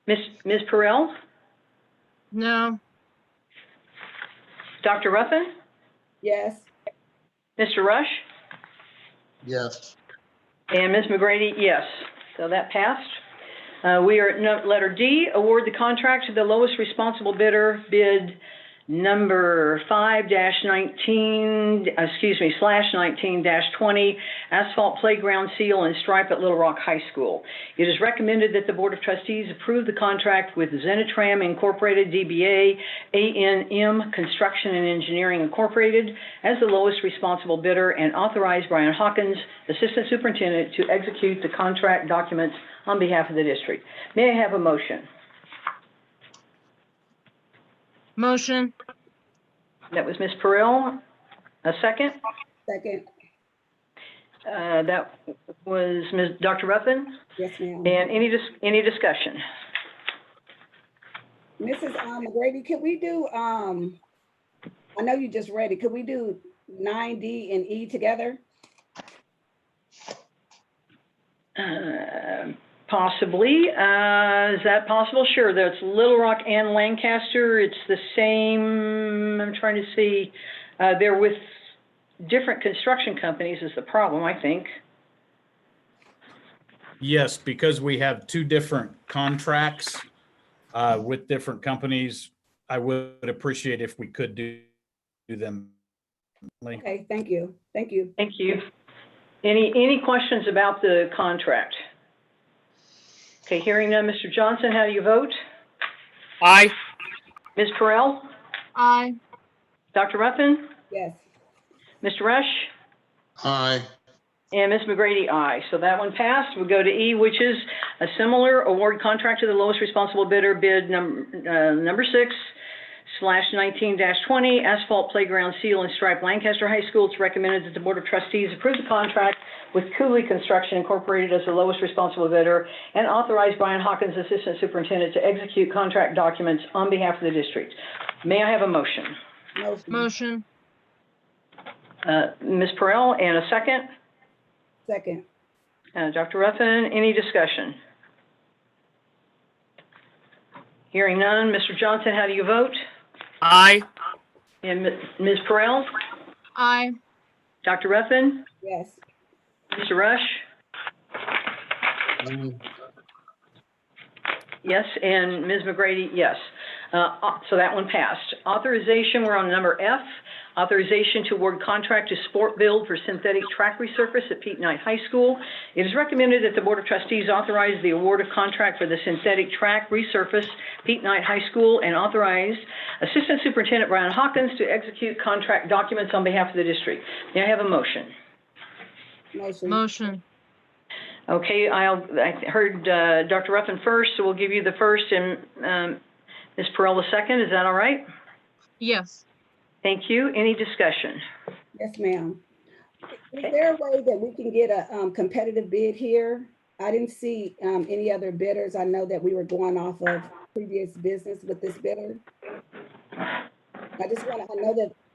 Ms. Perrell? No. Dr. Ruffin? Yes. Mr. Rush? Yes. And Ms. McGrady, yes. So that passed. We are at letter D, award the contract to the lowest responsible bidder, bid number /19-20, asphalt playground seal and stripe at Little Rock High School. It is recommended that the Board of Trustees approve the contract with Zenitram Incorporated, DBA A&M Construction and Engineering Incorporated as the lowest responsible bidder and authorize Brian Hawkins, Assistant Superintendent, to execute the contract documents on behalf of the district. May I have a motion? Motion. That was Ms. Perrell. A second? Second. That was Dr. Ruffin. Yes, ma'am. And any discussion? Mrs. McGrady, could we do, I know you just read it, could we do 9D and E together? Possibly. Is that possible? Sure. That's Little Rock and Lancaster. It's the same. I'm trying to see. They're with different construction companies is the problem, I think. Yes, because we have two different contracts with different companies, I would appreciate if we could do them. Okay, thank you. Thank you. Thank you. Any questions about the contract? Okay, hearing none. Mr. Johnson, how do you vote? Aye. Ms. Perrell? Aye. Dr. Ruffin? Yes. Mr. Rush? Aye. And Ms. McGrady, aye. So that one passed. We'll go to E, which is a similar award contract to the lowest responsible bidder, bid number 6/19-20, asphalt playground seal and stripe Lancaster High School. It's recommended that the Board of Trustees approve the contract with Cooley Construction Incorporated as the lowest responsible bidder and authorize Brian Hawkins, Assistant Superintendent, to execute contract documents on behalf of the district. May I have a motion? Motion. Ms. Perrell, and a second? Second. Dr. Ruffin, any discussion? Hearing none. Mr. Johnson, how do you vote? Aye. And Ms. Perrell? Aye. Dr. Ruffin? Yes. Mr. Rush? Yes, and Ms. McGrady, yes. So that one passed. Authorization, we're on number F. Authorization to award contract to Sport Build for synthetic track resurface at Pete Knight High School. It is recommended that the Board of Trustees authorize the award of contract for the synthetic track resurface Pete Knight High School and authorize Assistant Superintendent Brian Hawkins to execute contract documents on behalf of the district. May I have a motion? Motion. Okay, I heard Dr. Ruffin first, so we'll give you the first and Ms. Perrell the second. Is that all right? Yes. Thank you. Any discussion? Yes, ma'am. Is there a way that we can get a competitive bid here? I didn't see any other bidders. I know that we were going off of previous business with this bidder.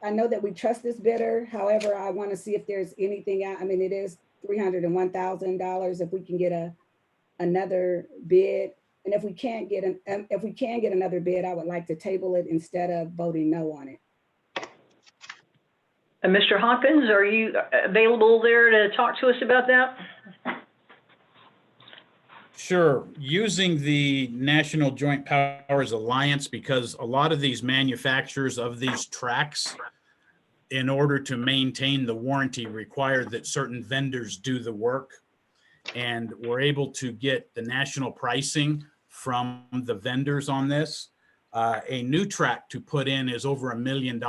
I know that we trust this bidder. However, I want to see if there's anything out. I mean, it is $301,000 if we can get another bid. And if we can't get another bid, I would like to table it instead of voting no on it. And Mr. Hawkins, are you available there to talk to us about that? Sure. Using the National Joint Powers Alliance, because a lot of these manufacturers of these tracks, in order to maintain the warranty, require that certain vendors do the work. And we're able to get the national pricing from the vendors on this. A new track to put in is over $1 million.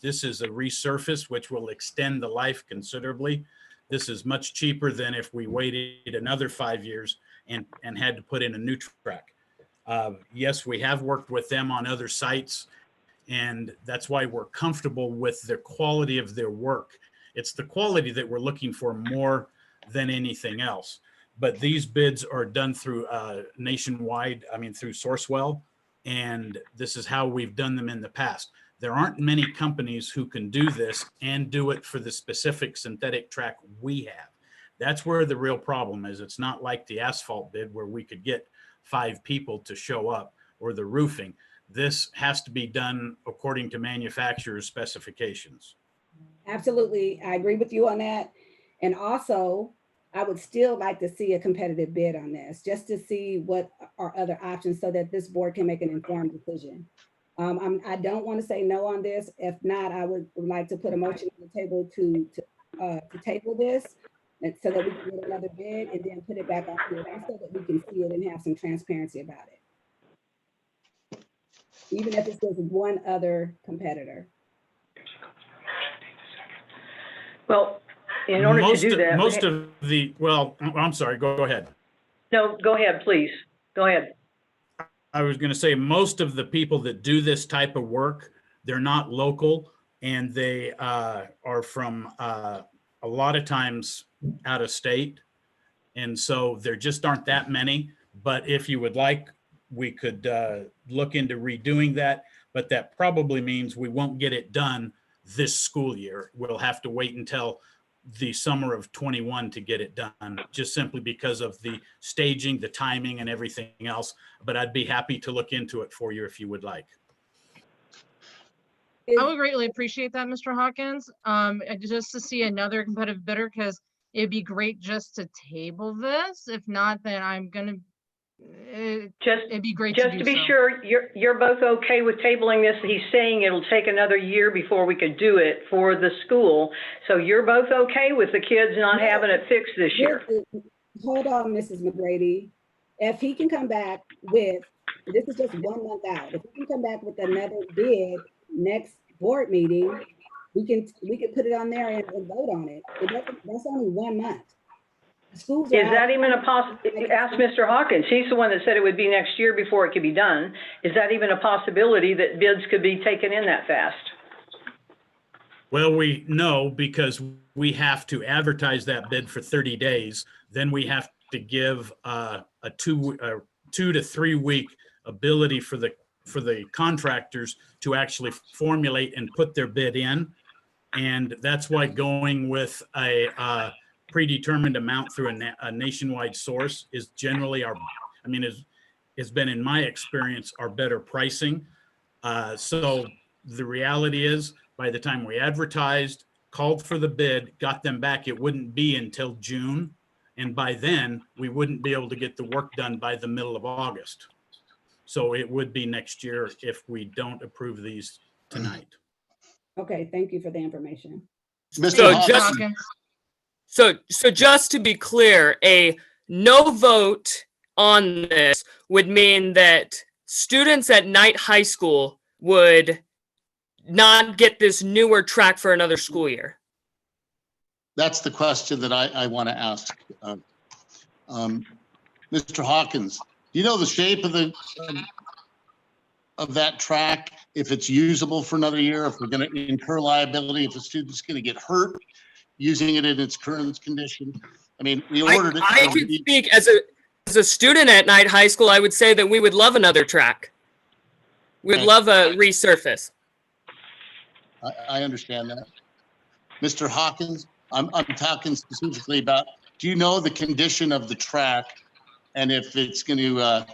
This is a resurface, which will extend the life considerably. This is much cheaper than if we waited another 5 years and had to put in a new track. Yes, we have worked with them on other sites, and that's why we're comfortable with the quality of their work. It's the quality that we're looking for more than anything else. But these bids are done through nationwide, through Sourcewell, and this is how we've done them in the past. There aren't many companies who can do this and do it for the specific synthetic track we have. That's where the real problem is. It's not like the asphalt bid where we could get 5 people to show up, or the roofing. This has to be done according to manufacturer's specifications. Absolutely. I agree with you on that. And also, I would still like to see a competitive bid on this, just to see what are other options so that this board can make an informed decision. I don't want to say no on this. If not, I would like to put a motion on the table to table this, and so that we can get another bid and then put it back on here, so that we can see it and have some transparency about it. Even if it's just one other competitor. Well, in order to do that. Well, I'm sorry, go ahead. No, go ahead, please. Go ahead. I was going to say, most of the people that do this type of work, they're not local, and they are from a lot of times out of state. And so there just aren't that many. But if you would like, we could look into redoing that. But that probably means we won't get it done this school year. We'll have to wait until the summer of 21 to get it done, just simply because of the staging, the timing, and everything else. But I'd be happy to look into it for you if you would like. I would greatly appreciate that, Mr. Hawkins. Just to see another competitive bidder, because it'd be great just to table this. If not, then I'm gonna. It'd be great just to be sure you're both okay with tabling this. He's saying it'll take another year before we could do it for the school. So you're both okay with the kids not having it fixed this year? Hold on, Mrs. McGrady. If he can come back with, this is just 1 month out. If he can come back with another bid next board meeting, we can put it on there and vote on it. That's only 1 month. Schools is that even a possibility? Ask Mr. Hawkins. He's the one that said it would be next year before it could be done. Is that even a possibility that bids could be taken in that fast? Well, we know, because we have to advertise that bid for 30 days. Then we have to give a 2 to 3 week ability for the contractors to actually formulate and put their bid in. And that's why going with a predetermined amount through a nationwide source is generally has been, in my experience, our better pricing. So the reality is, by the time we advertised, called for the bid, got them back, it wouldn't be until June. And by then, we wouldn't be able to get the work done by the middle of August. So it would be next year if we don't approve these tonight. Okay, thank you for the information. So just to be clear, a no vote on this would mean that students at Knight High School would not get this newer track for another school year. That's the question that I want to ask. Mr. Hawkins, do you know the shape of that track? If it's usable for another year, if we're going to incur liability, if a student's going to get hurt using it in its current condition? I mean, we ordered it. I can speak as a student at Knight High School. I would say that we would love another track. We'd Okay. love a resurface. I understand that. Mr. Hawkins, I'm talking specifically about, do you know the condition of the track? And if it's going to,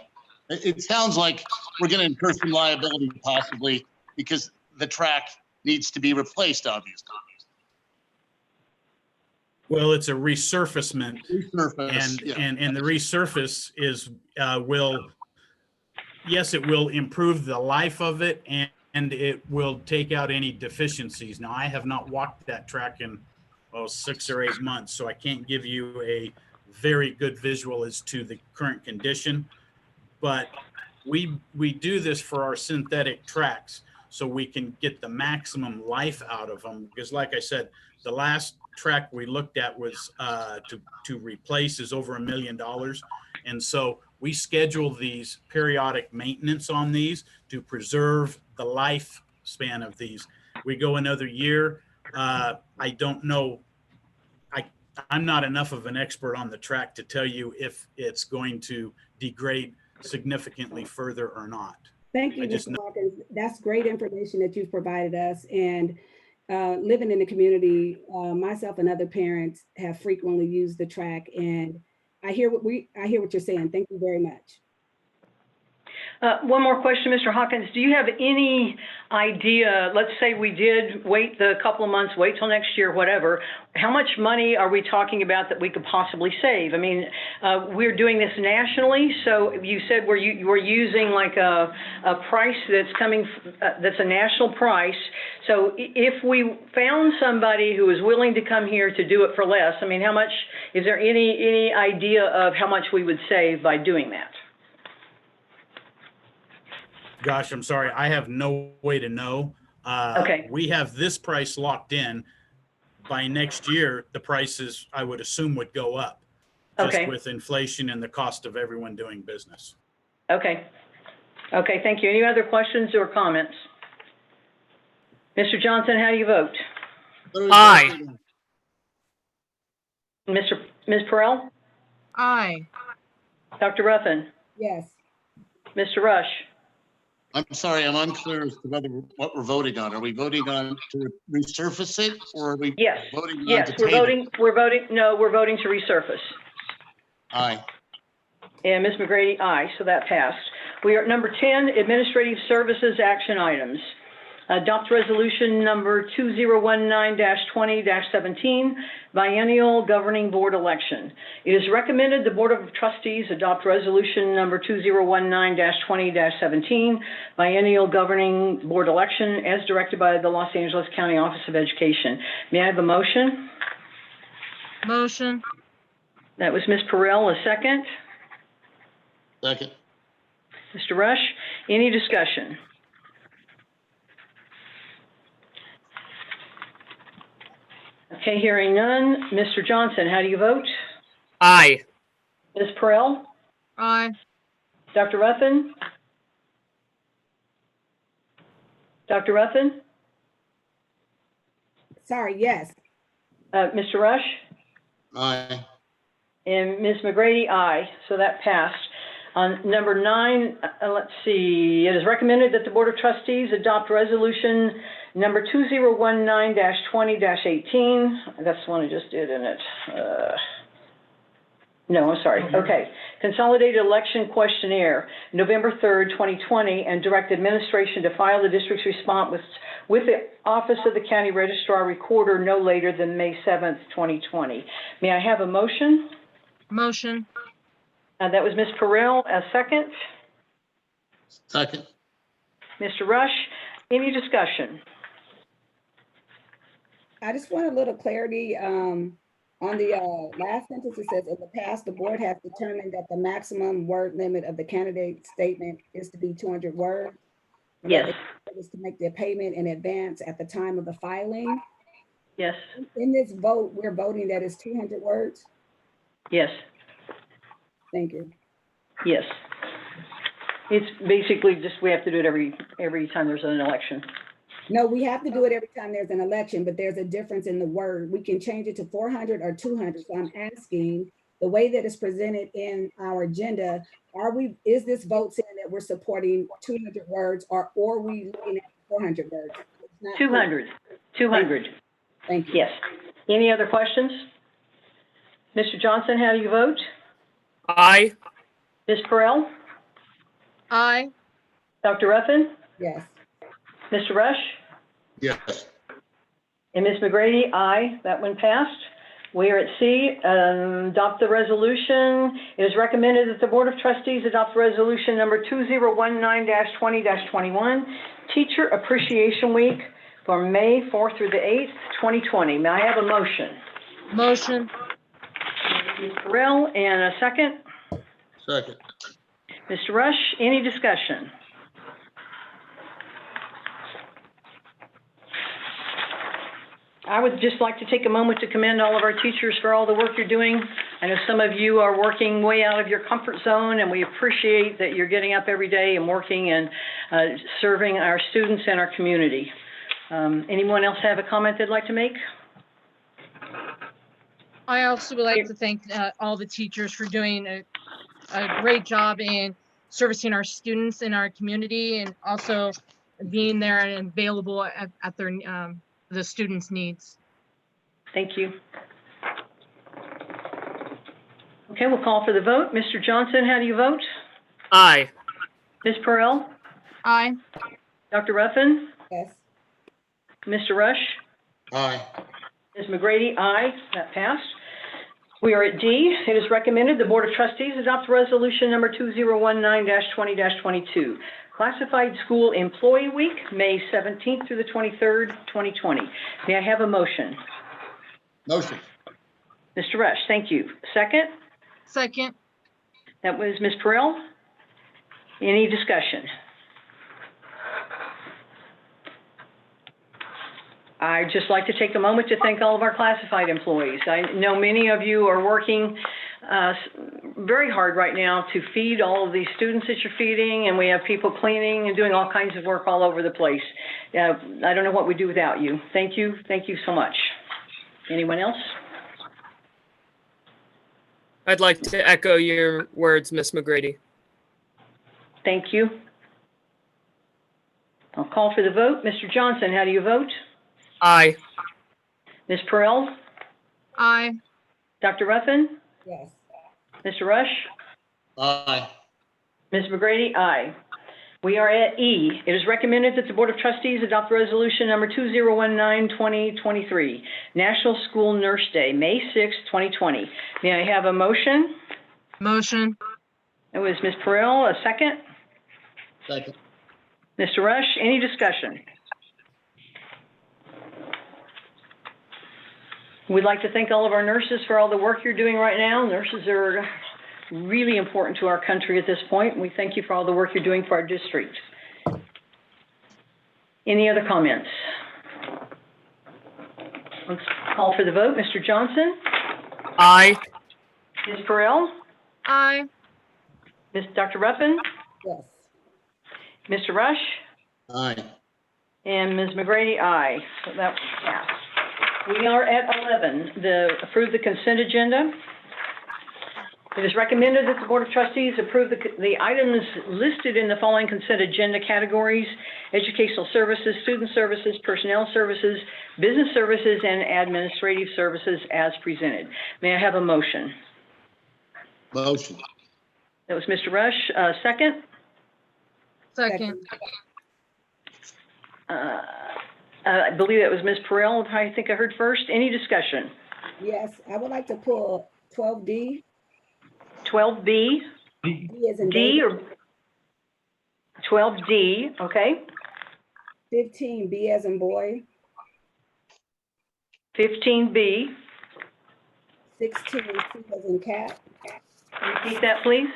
it sounds like we're going to incur some liability possibly because the track needs to be replaced, obviously. Well, it's a resurfacement, Resurface, and the resurface is yes, it will improve the life of it, and it will take out any deficiencies. Now, I have not walked that track in 6 or 8 months, so I can't give you a very good visual as to the current condition. But we do this for our synthetic tracks so we can get the maximum life out of them. Because, like I said, the last track we looked at was to replace is over $1 million, and so we schedule these periodic maintenance on these to preserve the lifespan of these. We go another year. I don't know. I'm not enough of an expert on the track to tell you if it's going to degrade significantly further or not. Thank you, Mr. Hawkins. That's great information that you've provided us. And living in the community, myself and other parents have frequently used the track, and I hear what you're saying. Thank you very much. One more question, Mr. Hawkins. Do you have any idea, let's say we did wait the couple of months, wait till next year, whatever, how much money are we talking about that we could possibly save? I mean, we're doing this nationally, so you said we're using like a price that's coming, that's a national price. So if we found somebody who is willing to come here to do it for less, I mean, how much, is there any idea of how much we would save by doing that? Gosh, I'm sorry. I have no way to know. Okay. We have this price locked in. By next year, the prices, I would assume, would go up. Just Okay. with inflation and the cost of everyone doing business. Okay. Okay, thank you. Any other questions or comments? Mr. Johnson, how do you vote? Aye. Ms. Perrell? Aye. Dr. Ruffin? Yes. Mr. Rush? I'm sorry, I'm unclear as to what we're voting on. Are we voting on to resurface it, or are we Yes. voting on Yes, to we're table? we're voting to resurface. Aye. And Ms. McGrady, aye, so that passed. We are at number 10, Administrative Services Action Items. Adopt Resolution Number 2019-20-17, Biennial Governing Board Election. It is recommended the Board of Trustees adopt Resolution Number 2019-20-17, Biennial Governing Board Election, as directed by the Los Angeles County Office of Education. May I have a motion? Motion. That was Ms. Perrell, a second. Second. Mr. Rush, any discussion? Okay, hearing none. Mr. Johnson, how do you vote? Aye. Ms. Perrell? Aye. Dr. Ruffin? Dr. Ruffin? Sorry, yes. Mr. Rush? Aye. And Ms. McGrady, aye. So that passed. On number 9, let's see. It is recommended that the Board of Trustees adopt Resolution Number 2019-20-18. That's the one I just did, isn't it? No, I'm sorry. Okay. Consolidated Election Questionnaire, November 3rd, 2020, and direct administration to file the district's response with the Office of the County Registrar Recorder no later than May 7th, 2020. May I have a motion? Motion. That was Ms. Perrell, a second. Second. Mr. Rush, any discussion? I just want a little clarity on the last sentence. It says, in the past, the board has determined that the maximum word limit of the candidate statement is to be 200 words. Yes. It is to make the payment in advance at the time of the filing. Yes. In this vote, we're voting that it's 200 words. Yes. Thank you. Yes. It's basically just, we have to do it every time there's an election. No, we have to do it every time there's an election, but there's a difference in the word. We can change it to 400 or 200. So I'm asking, the way that it's presented in our agenda, is this vote saying that we're supporting 200 words or are we looking at 400 words? It's not clear. 200. 200. Thank you. Yes. Any other questions? Mr. Johnson, how do you vote? Aye. Ms. Perrell? Aye. Dr. Ruffin? Yes. Mr. Rush? Yes. And Ms. McGrady? Aye. That one passed. We are at C, adopt the resolution. It is recommended that the Board of Trustees adopt resolution number 2019-20-21, Teacher Appreciation Week for May 4th through the 8th, 2020. May I have a motion? Motion. Ms. Burrell, and a second? Second. Mr. Rush, any discussion? I would just like to take a moment to commend all of our teachers for all the work you're doing. I know some of you are working way out of your comfort zone, and we appreciate that you're getting up every day and working and serving our students and our community. Anyone else have a comment they'd like to make? I also would like to thank all the teachers for doing a great job in servicing our students in our community and also being there and available at their the students' needs. Thank you. Okay, we'll call for the vote. Mr. Johnson, how do you vote? Aye. Ms. Perrell? Aye. Dr. Ruffin? Yes. Mr. Rush? Aye. Ms. McGrady? Aye. That passed. We are at D. It is recommended the Board of Trustees adopt resolution number 2019-20-22, Classified School Employee Week, May 17th through the 23rd, 2020. May I have a motion? Motion. Mr. Rush, thank you. Second? Second. That was Ms. Perrell. Any discussion? I'd just like to take a moment to thank all of our classified employees. I know many of you are working very hard right now to feed all of these students that you're feeding, and we have people cleaning and doing all kinds of work all over the place. I don't know what we'd do without you. Thank you so much. Anyone else? I'd like to echo your words, Ms. McGrady. Thank you. I'll call for the vote. Mr. Johnson, how do you vote? Aye. Ms. Perrell? Aye. Dr. Ruffin? Yes. Mr. Rush? Aye. Ms. McGrady? Aye. We are at E. It is recommended that the Board of Trustees adopt resolution number 2019-2023, National School Nurse Day, May 6, 2020. May I have a motion? Motion. It was Ms. Perrell. A second? Second. Mr. Rush, any discussion? We'd like to thank all of our nurses for all the work you're doing right now. Nurses are really important to our country at this point. We thank you for all the work you're doing for our district. Any other comments? Let's call for the vote. Mr. Johnson? Aye. Ms. Perrell? Aye. Dr. Ruffin? Yes. Mr. Rush? Aye. And Ms. McGrady? Aye. So that was passed. We are at 11, approve the consent agenda. It is recommended that the Board of Trustees approve the items listed in the following consent agenda categories: educational services, student services, personnel services, business services, and administrative services as presented. May I have a motion? Motion. That was Mr. Rush. Second? Second. I believe that was Ms. Perrell, I think I heard first. Any discussion? Yes, I would like to pull 12D. 12B? D as in D David. or 12D, okay. 15B as in boy. 15B. 16C as in cat. Repeat that, please.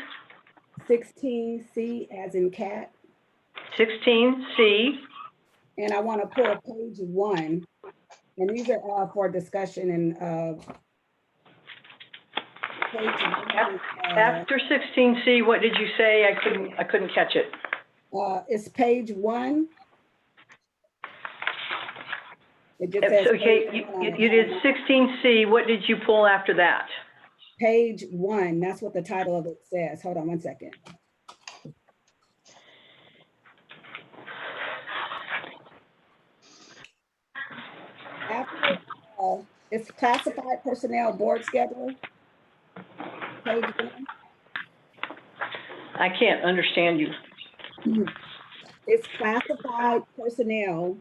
16C as in cat. 16C. And I want to pull page 1. And these are all for discussion and page 1. After 16C, what did you say? I couldn't catch it. It's page 1. It just says. Okay, page one on you did 16C. What did you pull after that? Page 1, that's what the title of it says. Hold on one second. After, it's classified personnel board schedule. Page 1. I can't understand you. It's classified personnel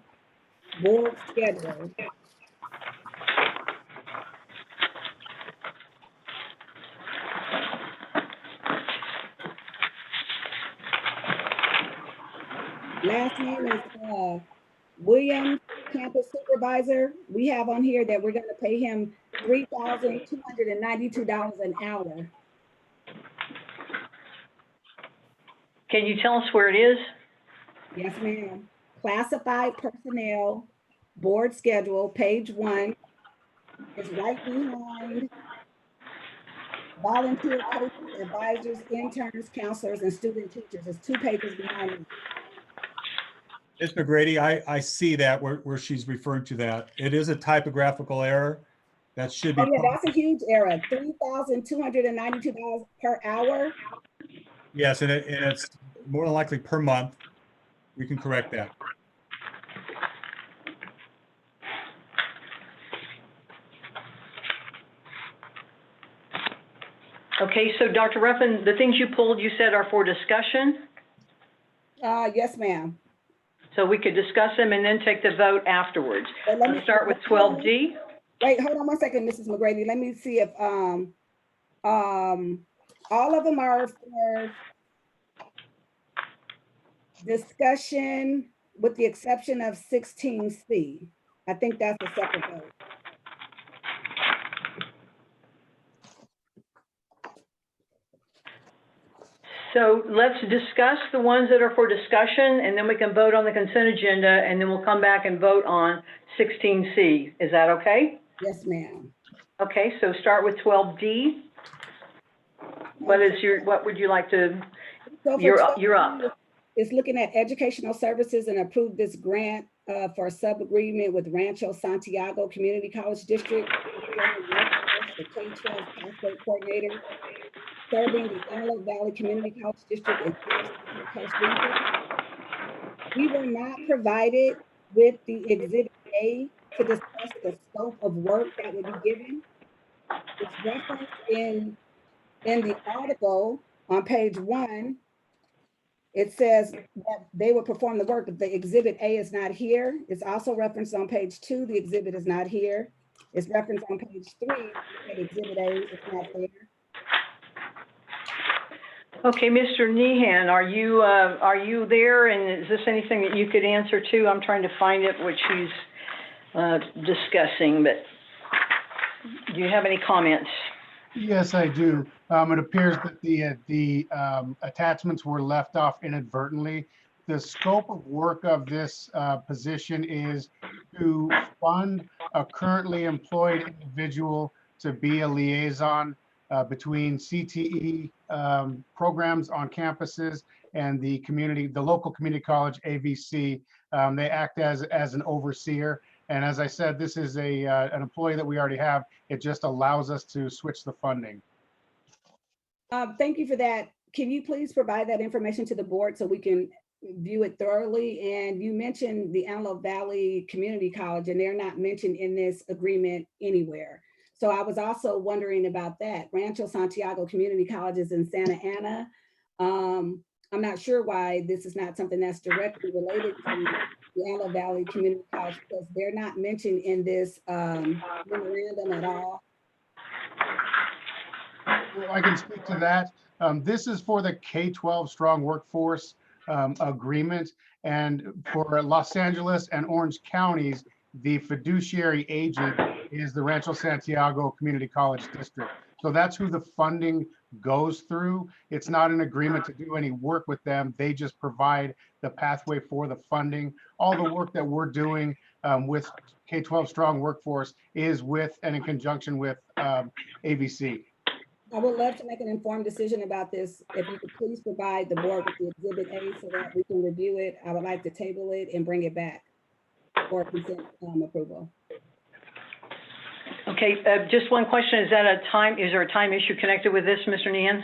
board schedule. Last name is Williams, campus supervisor. We have on here that we're going to pay him $3,292 an hour. Can you tell us where it is? Yes, ma'am. Classified personnel board schedule, page 1. It's right behind volunteer coaches, advisors, interns, counselors, and student teachers. It's 2 pages behind it. Ms. McGrady, I see that where she's referring to that. It is a typographical error. That should be. Oh yeah, that's a huge error. $3,292 per hour. Yes, and it's more than likely per month. We can correct that. Okay, so Dr. Ruffin, the things you pulled, you said are for discussion. Yes, ma'am. So we could discuss them and then take the vote afterwards. Let's start with 12D. Wait, hold on one second, Mrs. McGrady. Let me see if all of them are for discussion with the exception of 16C. I think that's a separate vote. So let's discuss the ones that are for discussion, and then we can vote on the consent agenda, and then we'll come back and vote on 16C. Is that okay? Yes, ma'am. Okay, so start with 12D. What would you like to, So for you're 12D, up. It's looking at educational services and approve this grant for a sub-agreement with Rancho Santiago Community College District, the K-12 pathway coordinator, serving the Antelope Valley Community College District in Coast Region. We were not provided with the Exhibit A to discuss the scope of work that would be given. It's referenced in the article on page 1. It says that they will perform the work. If the Exhibit A is not here, it's also referenced on page 2. The exhibit is not here. It's referenced on page 3. That Exhibit A is not there. Okay, Mr. Nehan, are you there? And is this anything that you could answer to? I'm trying to find it, which he's discussing, but do you have any comments? Yes, I do. It appears that the attachments were left off inadvertently. The scope of work of this position is to fund a currently employed individual to be a liaison between CTE programs on campuses and the local community college AVC. They act as an overseer. And as I said, this is an employee that we already have. It just allows us to switch the funding. Thank you for that. Can you please provide that information to the board so we can view it thoroughly? And you mentioned the Antelope Valley Community College, and they're not mentioned in this agreement anywhere. So I was also wondering about that. Rancho Santiago Community College is in Santa Ana. I'm not sure why this is not something that's directly related to the Antelope Valley Community College, because they're not mentioned in this memorandum at all. Well, I can speak to that. This is for the K-12 Strong Workforce Agreement. And for Los Angeles and Orange counties, the fiduciary agent is the Rancho Santiago Community College District. So that's who the funding goes through. It's not an agreement to do any work with them. They just provide the pathway for the funding. All the work that we're doing with K-12 Strong Workforce is with and in conjunction with AVC. I would love to make an informed decision about this. If you could please provide the board with the Exhibit A so that we can review it. I would like to table it and bring it back. for consent approval. Okay, just one question, is there a time issue connected with this, Mr. Nehan?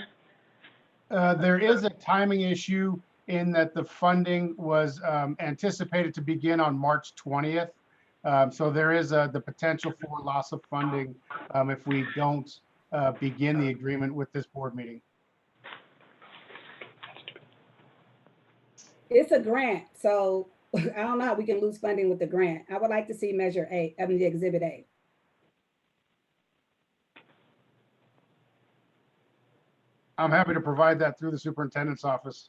There is a timing issue in that the funding was anticipated to begin on March 20th. So there is the potential for loss of funding if we don't begin the agreement with this board meeting. It's a grant, so I don't know how we can lose funding with the grant. I would like to see Measure A, the Exhibit A. I'm happy to provide that through the superintendent's office.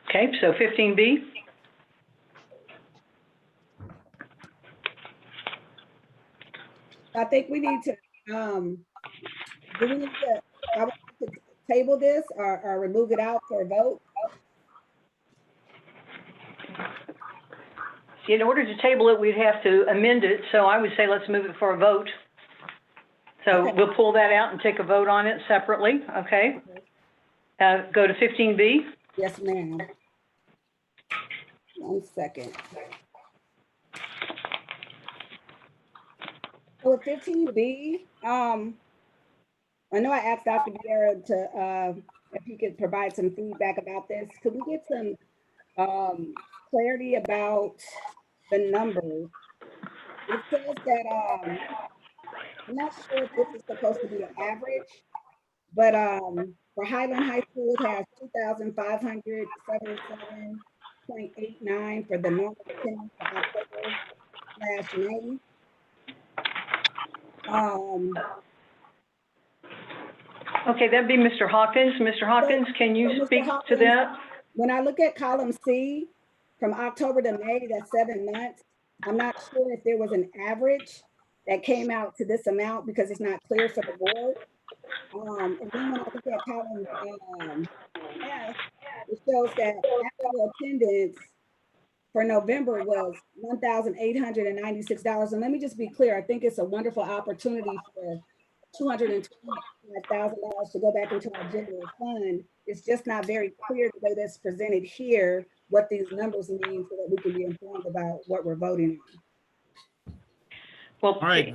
Okay, so 15B. I think we need to, do we need to, I would like to table this or remove it out for a vote? In order to table it, we'd have to amend it, so I would say let's move it for a vote. So Okay. we'll pull that out and take a vote on it separately, okay? Go to 15B. Yes, ma'am. 1 second. So with 15B, I know I asked Dr. Vieira to, if he could provide some feedback about this. Could we get some clarity about the numbers? It says that, I'm not sure if this is supposed to be an average, but for Highland High School, it has 2,577.89 for the normal attendance for October/May. Okay, that'd be Mr. Hawkins. Mr. Hawkins, can you Mr. speak to Hawkins, that? When I look at column C, from October to May, that's 7 months. I'm not sure if there was an average that came out to this amount because it's not clear for the board. And then when I look at column F, it shows that actual attendance for November was $1,896. And let me just be clear, I think it's a wonderful opportunity for $225,000 to go back into our general fund. It's just not very clear the way that's presented here, what these numbers mean so that we can be informed about what we're voting on. Well, All right.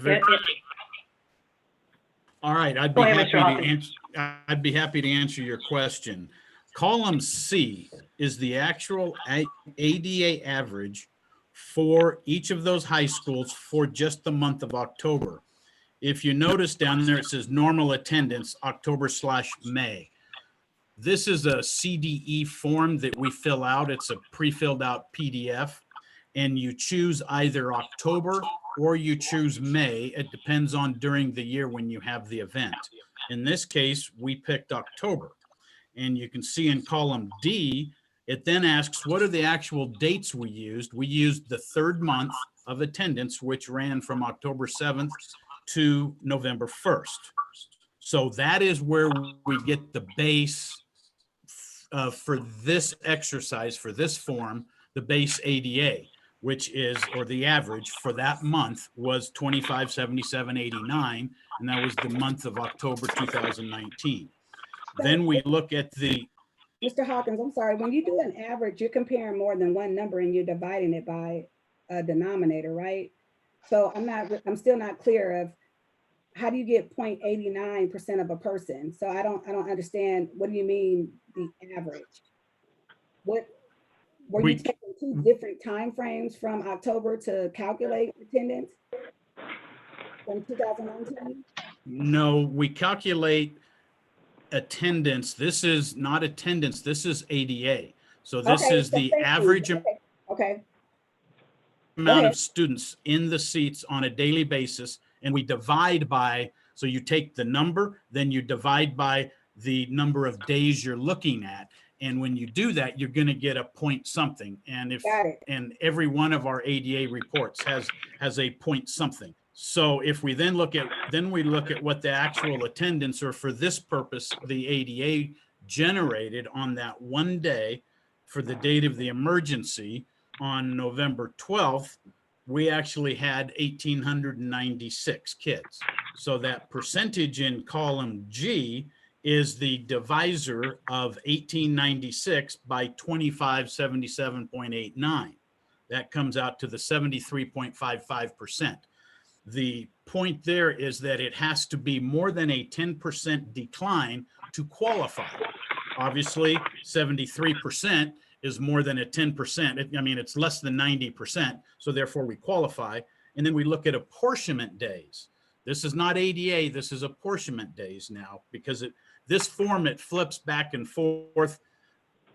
All right, I'd Go be ahead, Mr. happy to answer your question. Column C is the actual ADA average for each of those high schools for just the month of October. If you notice down there, it says normal attendance October/May. This is a CDE form that we fill out. It's a pre-filled out PDF, and you choose either October or you choose May. It depends on during the year when you have the event. In this case, we picked October. And you can see in column D, it then asks, what are the actual dates we used? We used the 3rd month of attendance, which ran from October 7th to November 1st. So that is where we get the base for this exercise, for this form, the base ADA, which is, or the average for that month was 2577.89, and that was the month of October 2019. Then we look at the. Mr. Hawkins, I'm sorry, when you do an average, you're comparing more than one number and you're dividing it by a denominator, right? So I'm still not clear of how do you get 0.89% of a person? So I don't understand. What do you mean the average? What were you taking 2 different time frames from October to calculate attendance from 2019? No, we calculate attendance. This is not attendance. This is ADA. So this is the average amount of students in the seats on a daily basis, and we divide by, so you take the number, then you divide by the number of days you're looking at. And when you do that, you're going to get a point something. And and every one of our ADA reports has a point something. So if we then look at what the actual attendance, or for this purpose, the ADA generated on that one day for the date of the emergency on November 12th, we actually had 1,896 kids. So that percentage in column G is the divisor of 1896 by 2577.89. That comes out to the 73.55%. The point there is that it has to be more than a 10% decline to qualify. Obviously, 73% is more than a 10%. I mean, it's less than 90%, so therefore we qualify. And then we look at apportionment days. This is not ADA, this is apportionment days now, because this form, it flips back and forth.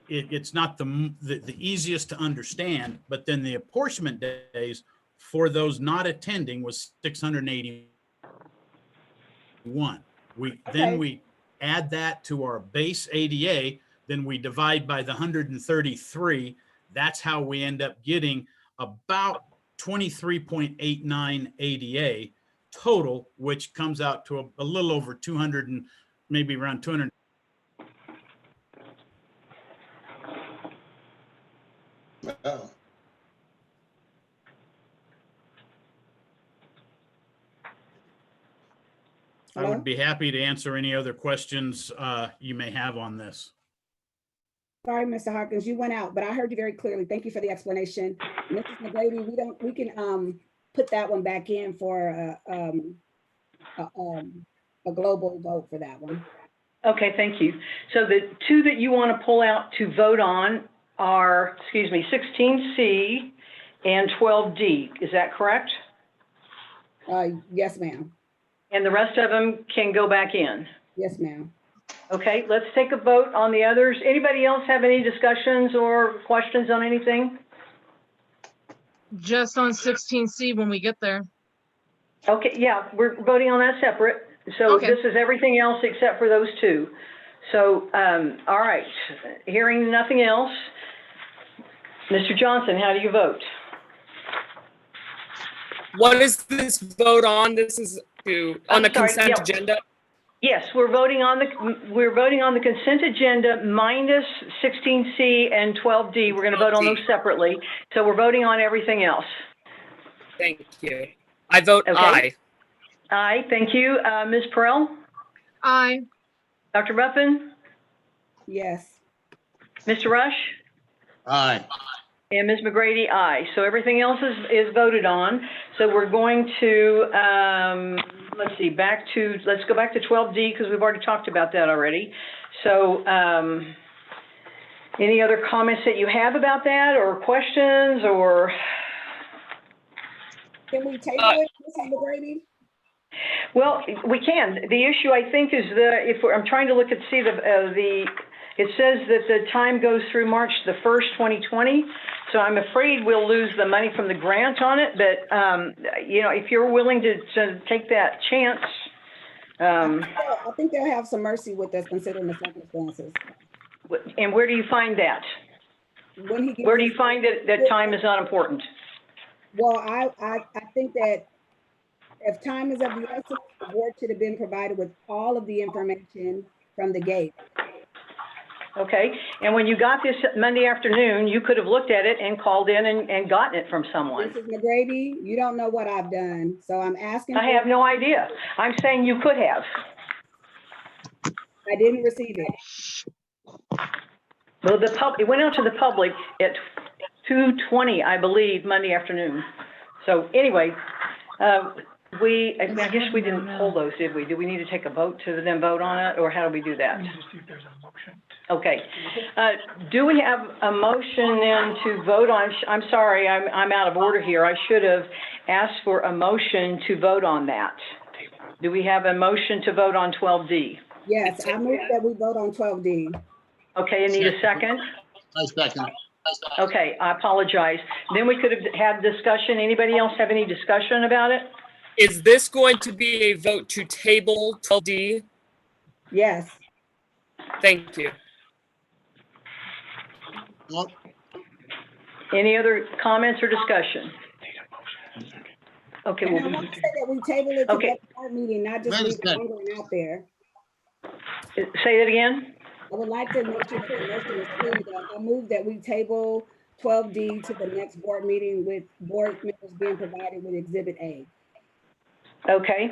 It's not the easiest to understand, but then the apportionment days for those not attending was 681. Then we add that to our base ADA, then we divide by the 133. That's how we end up getting about 23.89 ADA total, which comes out to a little over 200 and maybe around 200. Oh. I would be happy to answer any other questions you may have on this. Sorry, Mr. Hawkins, you went out, but I heard you very clearly. Thank you for the explanation. Mrs. McGrady, we can put that one back in for a global vote for that one. Okay, thank you. So the two that you want to pull out to vote on are, 16C and 12D. Is that correct? Yes, ma'am. And the rest of them can go back in? Yes, ma'am. Okay, let's take a vote on the others. Anybody else have any discussions or questions on anything? Just on 16C when we get there. Okay, yeah, we're voting on that separate. So Okay. This is everything else except for those two. So, all right, hearing nothing else. Mr. Johnson, how do you vote? What is this vote on? This is on the consent agenda? Yes, we're voting on the consent agenda minus 16C and 12D. We're going to vote on those separately. So we're voting on everything else. Thank you. I vote Okay. aye. Aye, thank you. Ms. Perrell? Aye. Dr. Ruffin? Yes. Mr. Rush? Aye. And Ms. McGrady, aye. So everything else is voted on. So we're going to, let's see, let's go back to 12D because we've already talked about that already. So any other comments that you have about that or questions or? Can we table it, Mrs. McGrady? Well, we can. The issue, I think, is I'm trying to look at, see it says that the time goes through March the 1st, 2020. So I'm afraid we'll lose the money from the grant on it. But, you know, if you're willing to take that chance. I think they'll have some mercy with us considering the circumstances. And where do you find that? Where do you find that time is not important? Well, I think that if time is of the essence, the board should have been provided with all of the information from the gate. Okay, and when you got this Monday afternoon, you could have looked at it and called in and gotten it from someone. Mrs. McGrady, you don't know what I've done, so I'm asking. I have no idea. I'm saying you could have. I didn't receive it. Well, it went out to the public at 2:20, I believe, Monday afternoon. So anyway, I guess we didn't pull those, did we? Do we need to take a vote to then vote on it, or how do we do that? Just see if there's a motion. Okay. Do we have a motion then to vote on? I'm sorry, I'm out of order here. I should have asked for a motion to vote on that. Do we have a motion to vote on 12D? Yes, I move that we vote on 12D. Okay, I need a second. I second. Okay, I apologize. Then we could have had discussion. Anybody else have any discussion about it? Is this going to be a vote to table 12D? Yes. Thank you. Well, Any other comments or discussion? Okay, And I well, want to say that we table it to Okay. the board meeting, not just leave it lingering out there. say that again? I would like to make sure that the motion is clear that I move that we table 12D to the next board meeting with board members being provided with Exhibit A. Okay.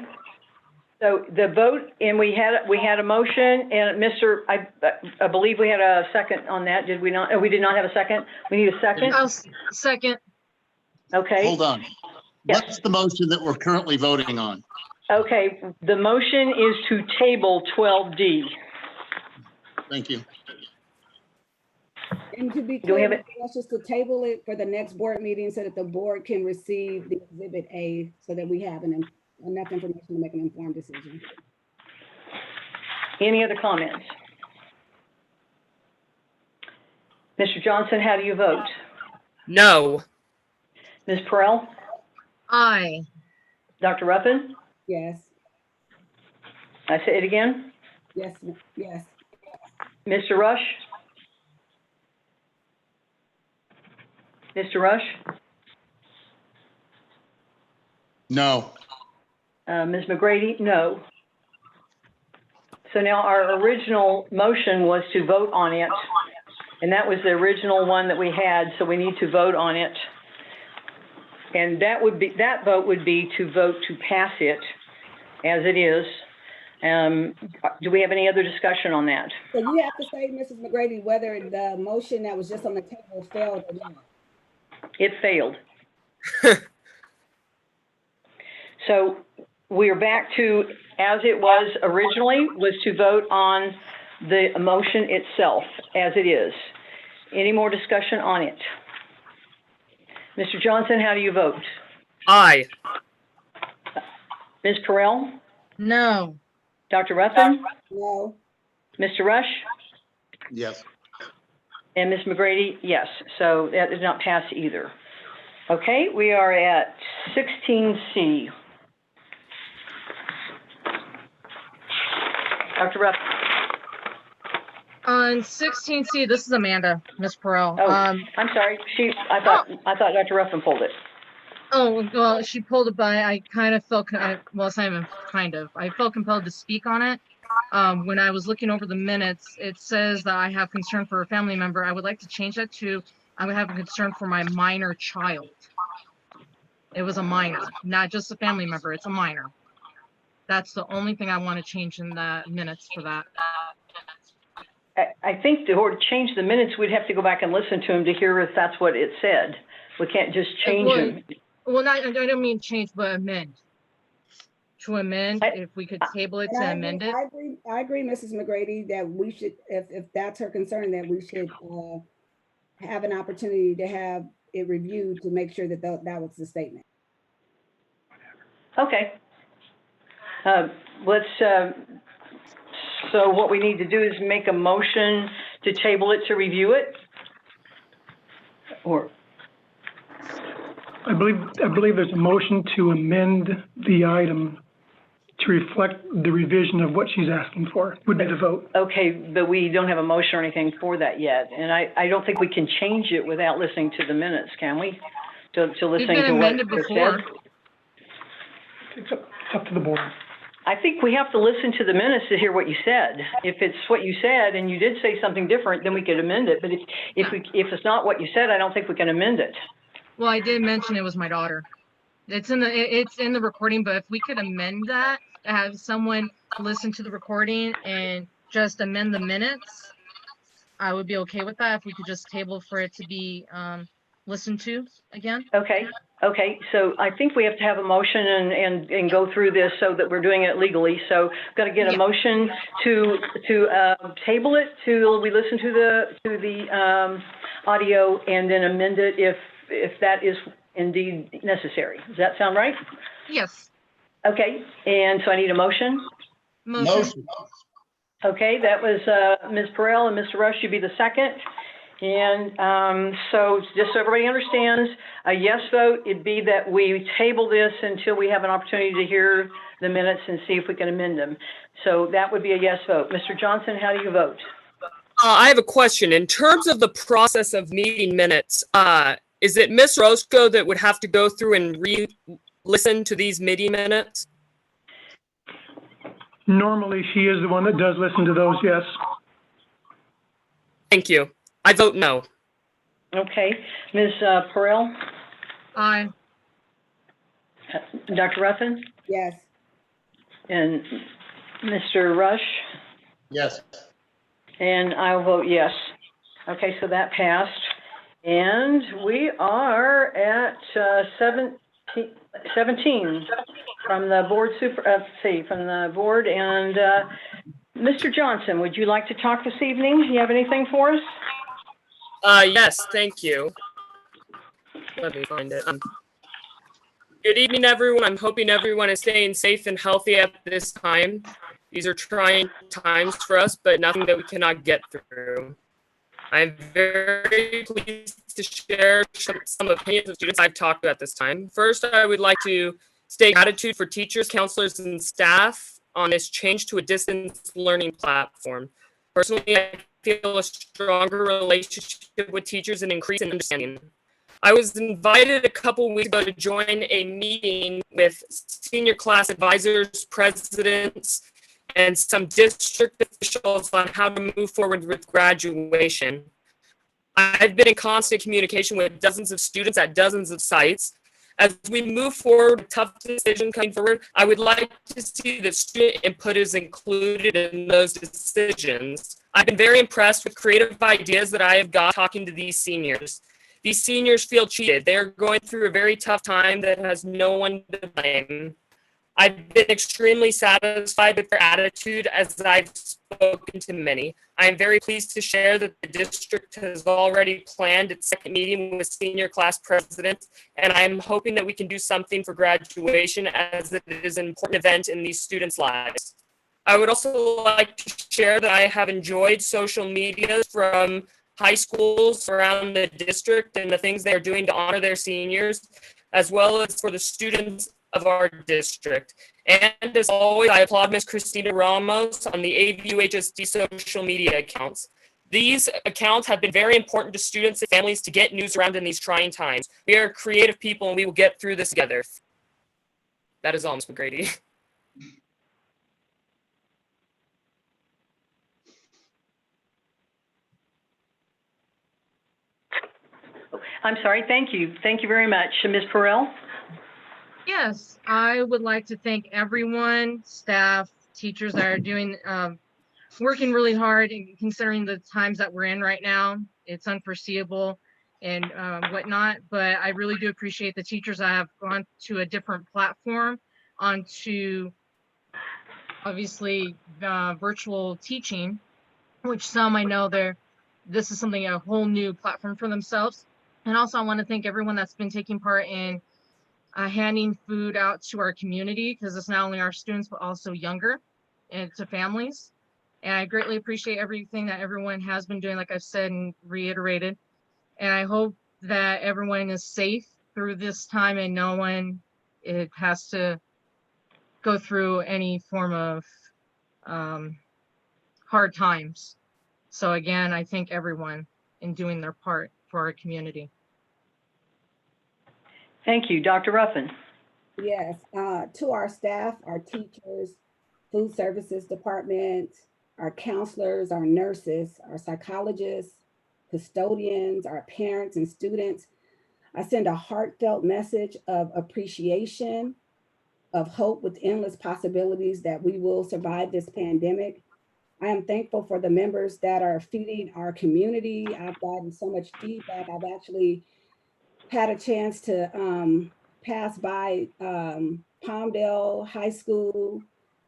So the vote, and we had a motion, and I believe we had a second on that, did we not? Oh, we did not have a second? We need a second? I'll second. Okay. Hold on. Yes. What's the motion that we're currently voting on? Okay, the motion is to table 12D. Thank you. And to be Do we clear, have it? that's just to table it for the next board meeting so that the board can receive the exhibit A so that we have enough information to make an informed decision. Any other comments? Mr. Johnson, how do you vote? No. Ms. Perrell? Aye. Dr. Ruffin? Yes, I say it again. yes, yes. Mr. Rush? Mr. Rush? No. Ms. McGrady? No. So now our original motion was to vote on it, and that was the original one that we had, so we need to vote on it. And that vote would be to vote to pass it as it is. Do we have any other discussion on that? So you have to say, Mrs. McGrady, whether the motion that was just on the table failed or not. It failed. So we're back to, as it was originally, was to vote on the motion itself as it is. Any more discussion on it? Mr. Johnson, how do you vote? Aye. Ms. Perrell? No. Dr. Ruffin? No, Mr. Rush? Yes. And Ms. McGrady? Yes. So that did not pass either. Okay, we are at 16C. Dr. Ruffin? On 16C, this is Amanda, Ms. Perrell. Oh, I'm sorry. I thought Dr. Ruffin pulled it. Oh, well, she pulled it by, I kind of felt, well, it's not even kind of, I felt compelled to speak on it. When I was looking over the minutes, it says that I have concern for a family member. I would like to change that to, I would have a concern for my minor child. It was a minor, not just a family member, it's a minor. That's the only thing I want to change in the minutes for that. I think to change the minutes, we'd have to go back and listen to him to hear if that's what it said. We can't just change them. Well, not, I don't mean change, but amend. To amend, if we could table it to amend it. I agree, Mrs. McGrady, that we should, if that's her concern, that we should have an opportunity to have it reviewed to make sure that that was the statement. Okay. So what we need to do is make a motion to table it to review it? Or? I believe there's a motion to amend the item to reflect the revision of what she's asking for, would be the vote. Okay, but we don't have a motion or anything for that yet. And I don't think we can change it without listening to the minutes, can we? To listening to what it said? It's up to the board. I think we have to listen to the minutes to hear what you said. If it's what you said and you did say something different, then we could amend it. But if it's not what you said, I don't think we can amend it. Well, I did mention it was my daughter. It's in the recording, but if we could amend that, to have someone listen to the recording and just amend the minutes, I would be okay with that. If we could just table for it to be listened to again. Okay, so I think we have to have a motion and go through this so that we're doing it legally. So got to get a motion to table it till we listen to the audio and then amend it if that is indeed necessary. Does that sound right? Yes. Okay, and so I need a motion. Motion. Okay, that was Ms. Perrell and Mr. Rush, you'd be the second. And so just so everybody understands, a yes vote, it'd be that we table this until we have an opportunity to hear the minutes and see if we can amend them. So that would be a yes vote. Mr. Johnson, how do you vote? I have a question. In terms of the process of meeting minutes, is it Ms. Roscoe that would have to go through and re-listen to these meeting minutes? Normally, she is the one that does listen to those, yes. Thank you. I vote no. Okay. Ms. Perrell? Aye. Dr. Ruffin? Yes. And Mr. Rush? Yes. And I'll vote yes. Okay, so that passed. And we are at 17 from the board from the board. And Mr. Johnson, would you like to talk this evening? Do you have anything for us? Yes, thank you. Let me find it. Good evening, everyone. I'm hoping everyone is staying safe and healthy at this time. These are trying times for us, but nothing that we cannot get through. I'm very pleased to share some opinions of students I've talked to at this time. First, I would like to state gratitude for teachers, counselors, and staff on this change to a distance learning platform. Personally, I feel a stronger relationship with teachers and increase in understanding. I was invited a couple weeks ago to join a meeting with senior class advisors, presidents, and some district officials on how to move forward with graduation. I've been in constant communication with dozens of students at dozens of sites. As we move forward with tough decisions coming forward, I would like to see that student input is included in those decisions. I've been very impressed with creative ideas that I have got talking to these seniors. These seniors feel cheated. They're going through a very tough time that has no one to blame. I've been extremely satisfied with their attitude as I've spoken to many. I am very pleased to share that the district has already planned its second meeting with senior class presidents, and I'm hoping that we can do something for graduation as it is an important event in these students' lives. I would also like to share that I have enjoyed social media from high schools around the district and the things they are doing to honor their seniors, as well as for the students of our district. And as always, I applaud Ms. Christina Ramos on the AVUHSD social media accounts. These accounts have been very important to students and families to get news around in these trying times. We are creative people and we will get through this together. That is all, Ms. McGrady. I'm sorry, thank you. Thank you very much. Ms. Perrell? Yes, I would like to thank everyone, staff, teachers that are doing, working really hard and considering the times that we're in right now. It's unforeseeable and whatnot, but I really do appreciate the teachers that have gone to a different platform onto obviously virtual teaching, which some I know this is something, a whole new platform for themselves. And also I want to thank everyone that's been taking part in handing food out to our community, because it's not only our students, but also younger and to families. And I greatly appreciate everything that everyone has been doing, like I've said and reiterated. And I hope that everyone is safe through this time and no one has to go through any form of hard times. So again, I thank everyone in doing their part for our community. Thank you. Dr. Ruffin? Yes, to our staff, our teachers, food services department, our counselors, our nurses, our psychologists, custodians, our parents and students, I send a heartfelt message of appreciation, of hope with endless possibilities that we will survive this pandemic. I am thankful for the members that are feeding our community. I've gotten so much feedback. I've actually had a chance to pass by Palmdale High School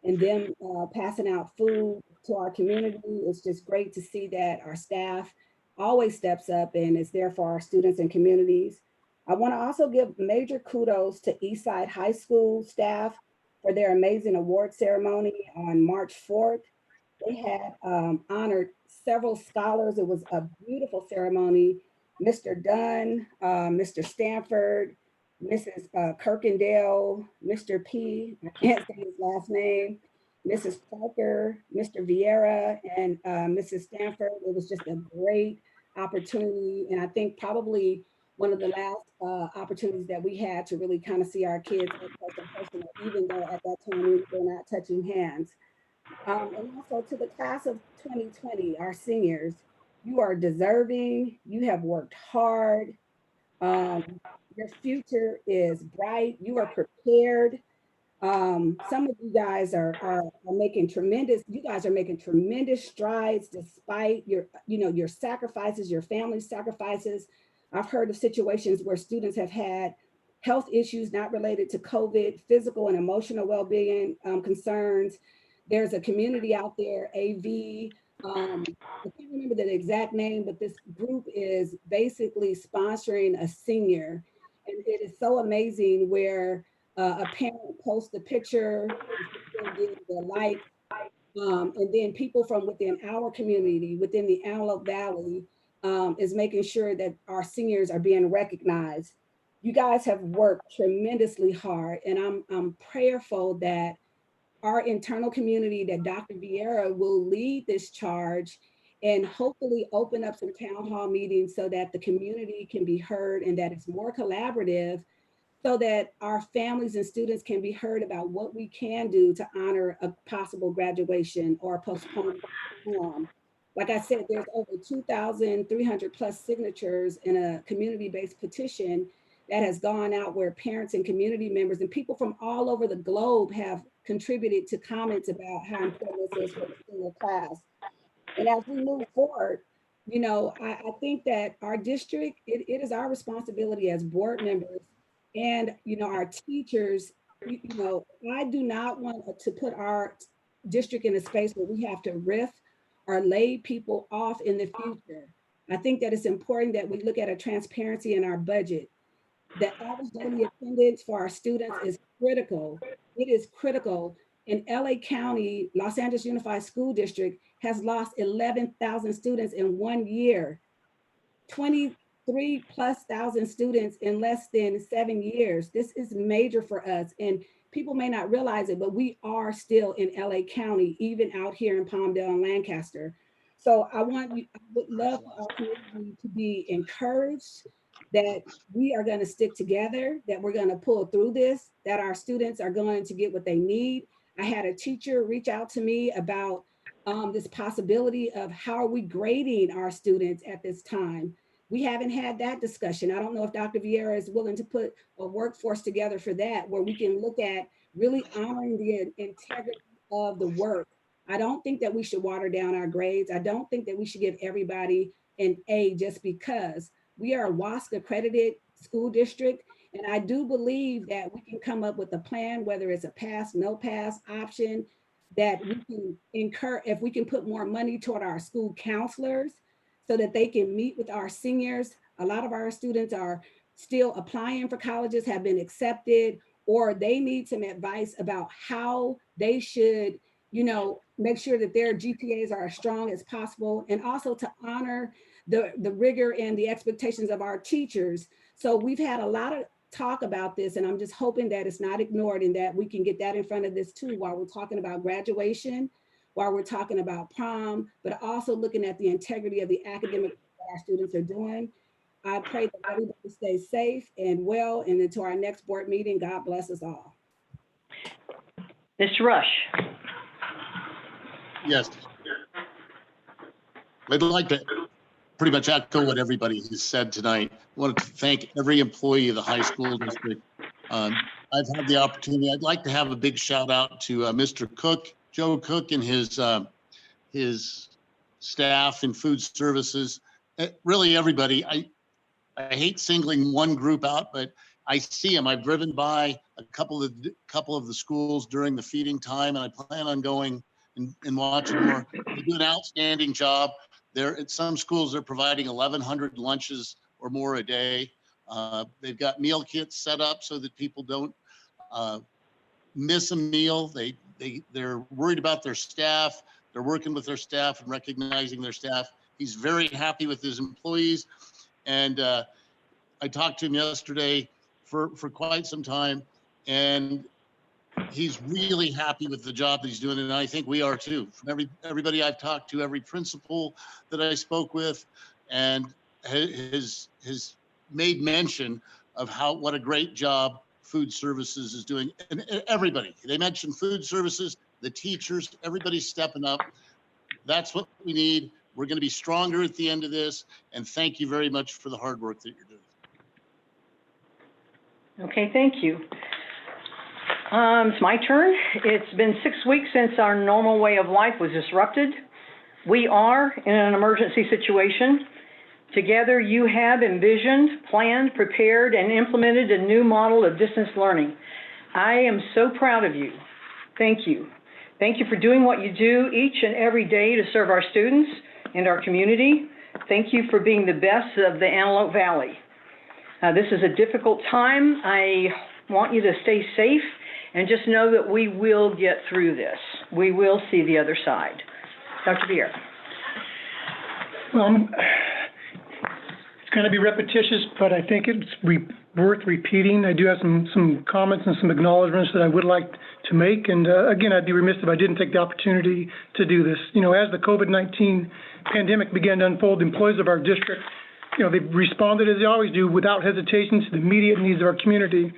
and them passing out food to our community. It's just great to see that our staff always steps up and is there for our students and communities. I want to also give major kudos to Eastside High School staff for their amazing award ceremony on March 4th. They had honored several scholars. It was a beautiful ceremony. Mr. Dunn, Mr. Stanford, Mrs. Kirkendale, Mr. P, I can't say his last name, Mrs. Parker, Mr. Vieira, and Mrs. Stanford. It was just a great opportunity. And I think probably one of the last opportunities that we had to really kind of see our kids up close and personal, even though at that time we were not touching hands. And also to the class of 2020, our seniors, you are deserving, you have worked hard, your future is bright, you are prepared. Some of you guys are making tremendous, you guys are making tremendous strides despite your, your sacrifices, your family sacrifices. I've heard of situations where students have had health issues not related to COVID, physical and emotional well-being concerns. There's a community out there, AV, I can't remember the exact name, but this group is basically sponsoring a senior. And it is so amazing where a parent posts a picture, and give the like, and then people from within our community, within the Antelope Valley, is making sure that our seniors are being recognized. You guys have worked tremendously hard, and I'm prayerful that our internal community, that Dr. Vieira will lead this charge and hopefully open up some town hall meetings so that the community can be heard and that it's more collaborative, so that our families and students can be heard about what we can do to honor a possible graduation or postpone prom. Like I said, there's over 2,300 plus signatures in a community-based petition that has gone out, where parents and community members and people from all over the globe have contributed to comments about how important this is for the senior class. And as we move forward, I think that our district, it is our responsibility as board members and, our teachers. I do not want to put our district in a space where we have to riff or lay people off in the future. I think that it's important that we look at a transparency in our budget. The average daily attendance for our students is critical. It is critical. In LA County, Los Angeles Unified School District has lost 11,000 students in 1 year, 23 plus thousand students in less than 7 years. This is major for us, and people may not realize it, but we are still in LA County, even out here in Palmdale and Lancaster. So I would love for our community to be encouraged that we are going to stick together, that we're going to pull through this, that our students are going to get what they need. I had a teacher reach out to me about this possibility of how are we grading our students at this time. We haven't had that discussion. I don't know if Dr. Vieira is willing to put a workforce together for that, where we can look at really honoring the integrity of the work. I don't think that we should water down our grades. I don't think that we should give everybody an A just because. We are a WASC accredited school district, and I do believe that we can come up with a plan, whether it's a pass, no pass option, that we can incur, if we can put more money toward our school counselors so that they can meet with our seniors. A lot of our students are still applying for colleges, have been accepted, or they need some advice about how they should, make sure that their GPAs are as strong as possible, and also to honor the rigor and the expectations of our teachers. So we've had a lot of talk about this, and I'm just hoping that it's not ignored and that we can get that in front of this too, while we're talking about graduation, while we're talking about prom, but also looking at the integrity of the academic that our students are doing. I pray that everybody stays safe and well, and until our next board meeting, God bless us all. Mr. Rush. Yes. I'd like to pretty much echo what everybody has said tonight. I want to thank every employee of the high school district. I've had the opportunity. I'd like to have a big shout out to Mr. Cook, Joe Cook, and his staff in food services. Really, everybody. I hate singling one group out, but I see them. I've driven by a couple of the schools during the feeding time, and I plan on going and watching more. They do an outstanding job. There at some schools, they're providing 1,100 lunches or more a day. They've got meal kits set up so that people don't miss a meal. They're worried about their staff. They're working with their staff and recognizing their staff. He's very happy with his employees. And I talked to him yesterday for quite some time, and he's really happy with the job that he's doing, and I think we are too. From everybody I've talked to, every principal that I spoke with, and has made mention of what a great job food services is doing, and everybody. They mentioned food services, the teachers, everybody's stepping up. That's what we need. We're going to be stronger at the end of this, and thank you very much for the hard work that you're doing. Okay, thank you. It's my turn. It's been 6 weeks since our normal way of life was disrupted. We are in an emergency situation. Together, you have envisioned, planned, prepared, and implemented a new model of distance learning. I am so proud of you. Thank you. Thank you for doing what you do each and every day to serve our students and our community. Thank you for being the best of the Antelope Valley. This is a difficult time. I want you to stay safe and just know that we will get through this. We will see the other side. Dr. Beer. It's going to be repetitious, but I think it's worth repeating. I do have some comments and some acknowledgments that I would like to make. And again, I'd be remiss if I didn't take the opportunity to do this. You know, as the COVID-19 pandemic began to unfold, employees of our district, they've responded as they always do without hesitation to the immediate needs of our community.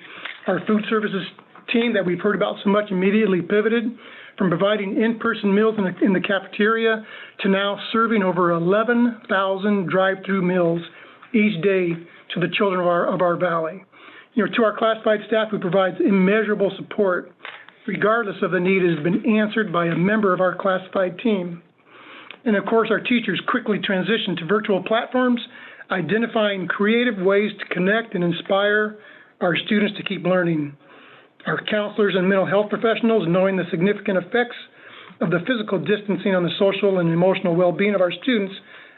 Our food services team that we've heard about so much immediately pivoted from providing in-person meals in the cafeteria to now serving over 11,000 drive-through meals each day to the children of our valley. To our classified staff, we provide immeasurable support, regardless of the need has been answered by a member of our classified team. And of course, our teachers quickly transitioned to virtual platforms, identifying creative ways to connect and inspire our students to keep learning. Our counselors and mental health professionals, knowing the significant effects of the physical distancing on the social and emotional well-being of our students,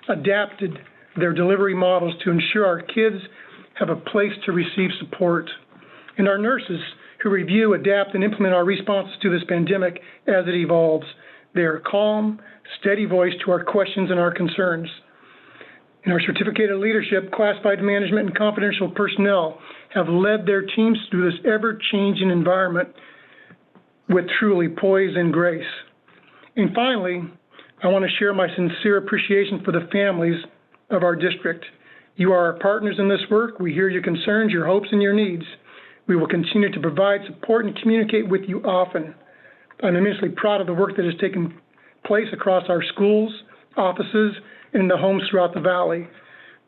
adapted their delivery models to ensure our kids have a place to receive support. And our nurses, who review, adapt, and implement our responses to this pandemic as it evolves. They are a calm, steady voice to our questions and our concerns. And our certificated leadership, classified management, and confidential personnel have led their teams through this ever-changing environment with truly poise and grace. And finally, I want to share my sincere appreciation for the families of our district. You are our partners in this work. We hear your concerns, your hopes, and your needs. We will continue to provide support and communicate with you often. I'm immensely proud of the work that has taken place across our schools, offices, and in the homes throughout the valley.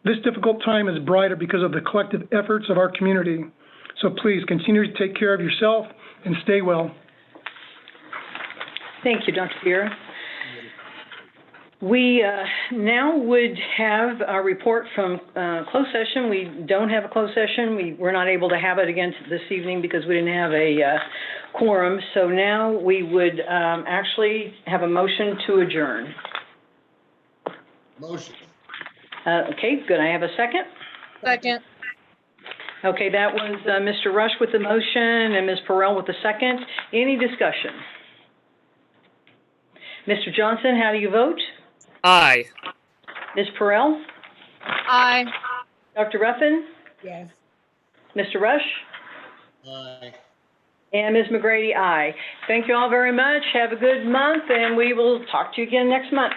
This difficult time is brighter because of the collective efforts of our community. So please continue to take care of yourself and stay well. Thank you, Dr. Beer. We now would have a report from closed session. We don't have a closed session. We're not able to have it again this evening because we didn't have a quorum. So now we would actually have a motion to adjourn. Motion. Okay, good. I have a second? Second. Okay, that was Mr. Rush with the motion and Ms. Perrell with the second. Any discussion? Mr. Johnson, how do you vote? Aye. Ms. Perrell? Aye. Dr. Ruffin? Yes. Mr. Rush? Aye. And Ms. McGrady, aye. Thank you all very much. Have a good month, and we will talk to you again next month.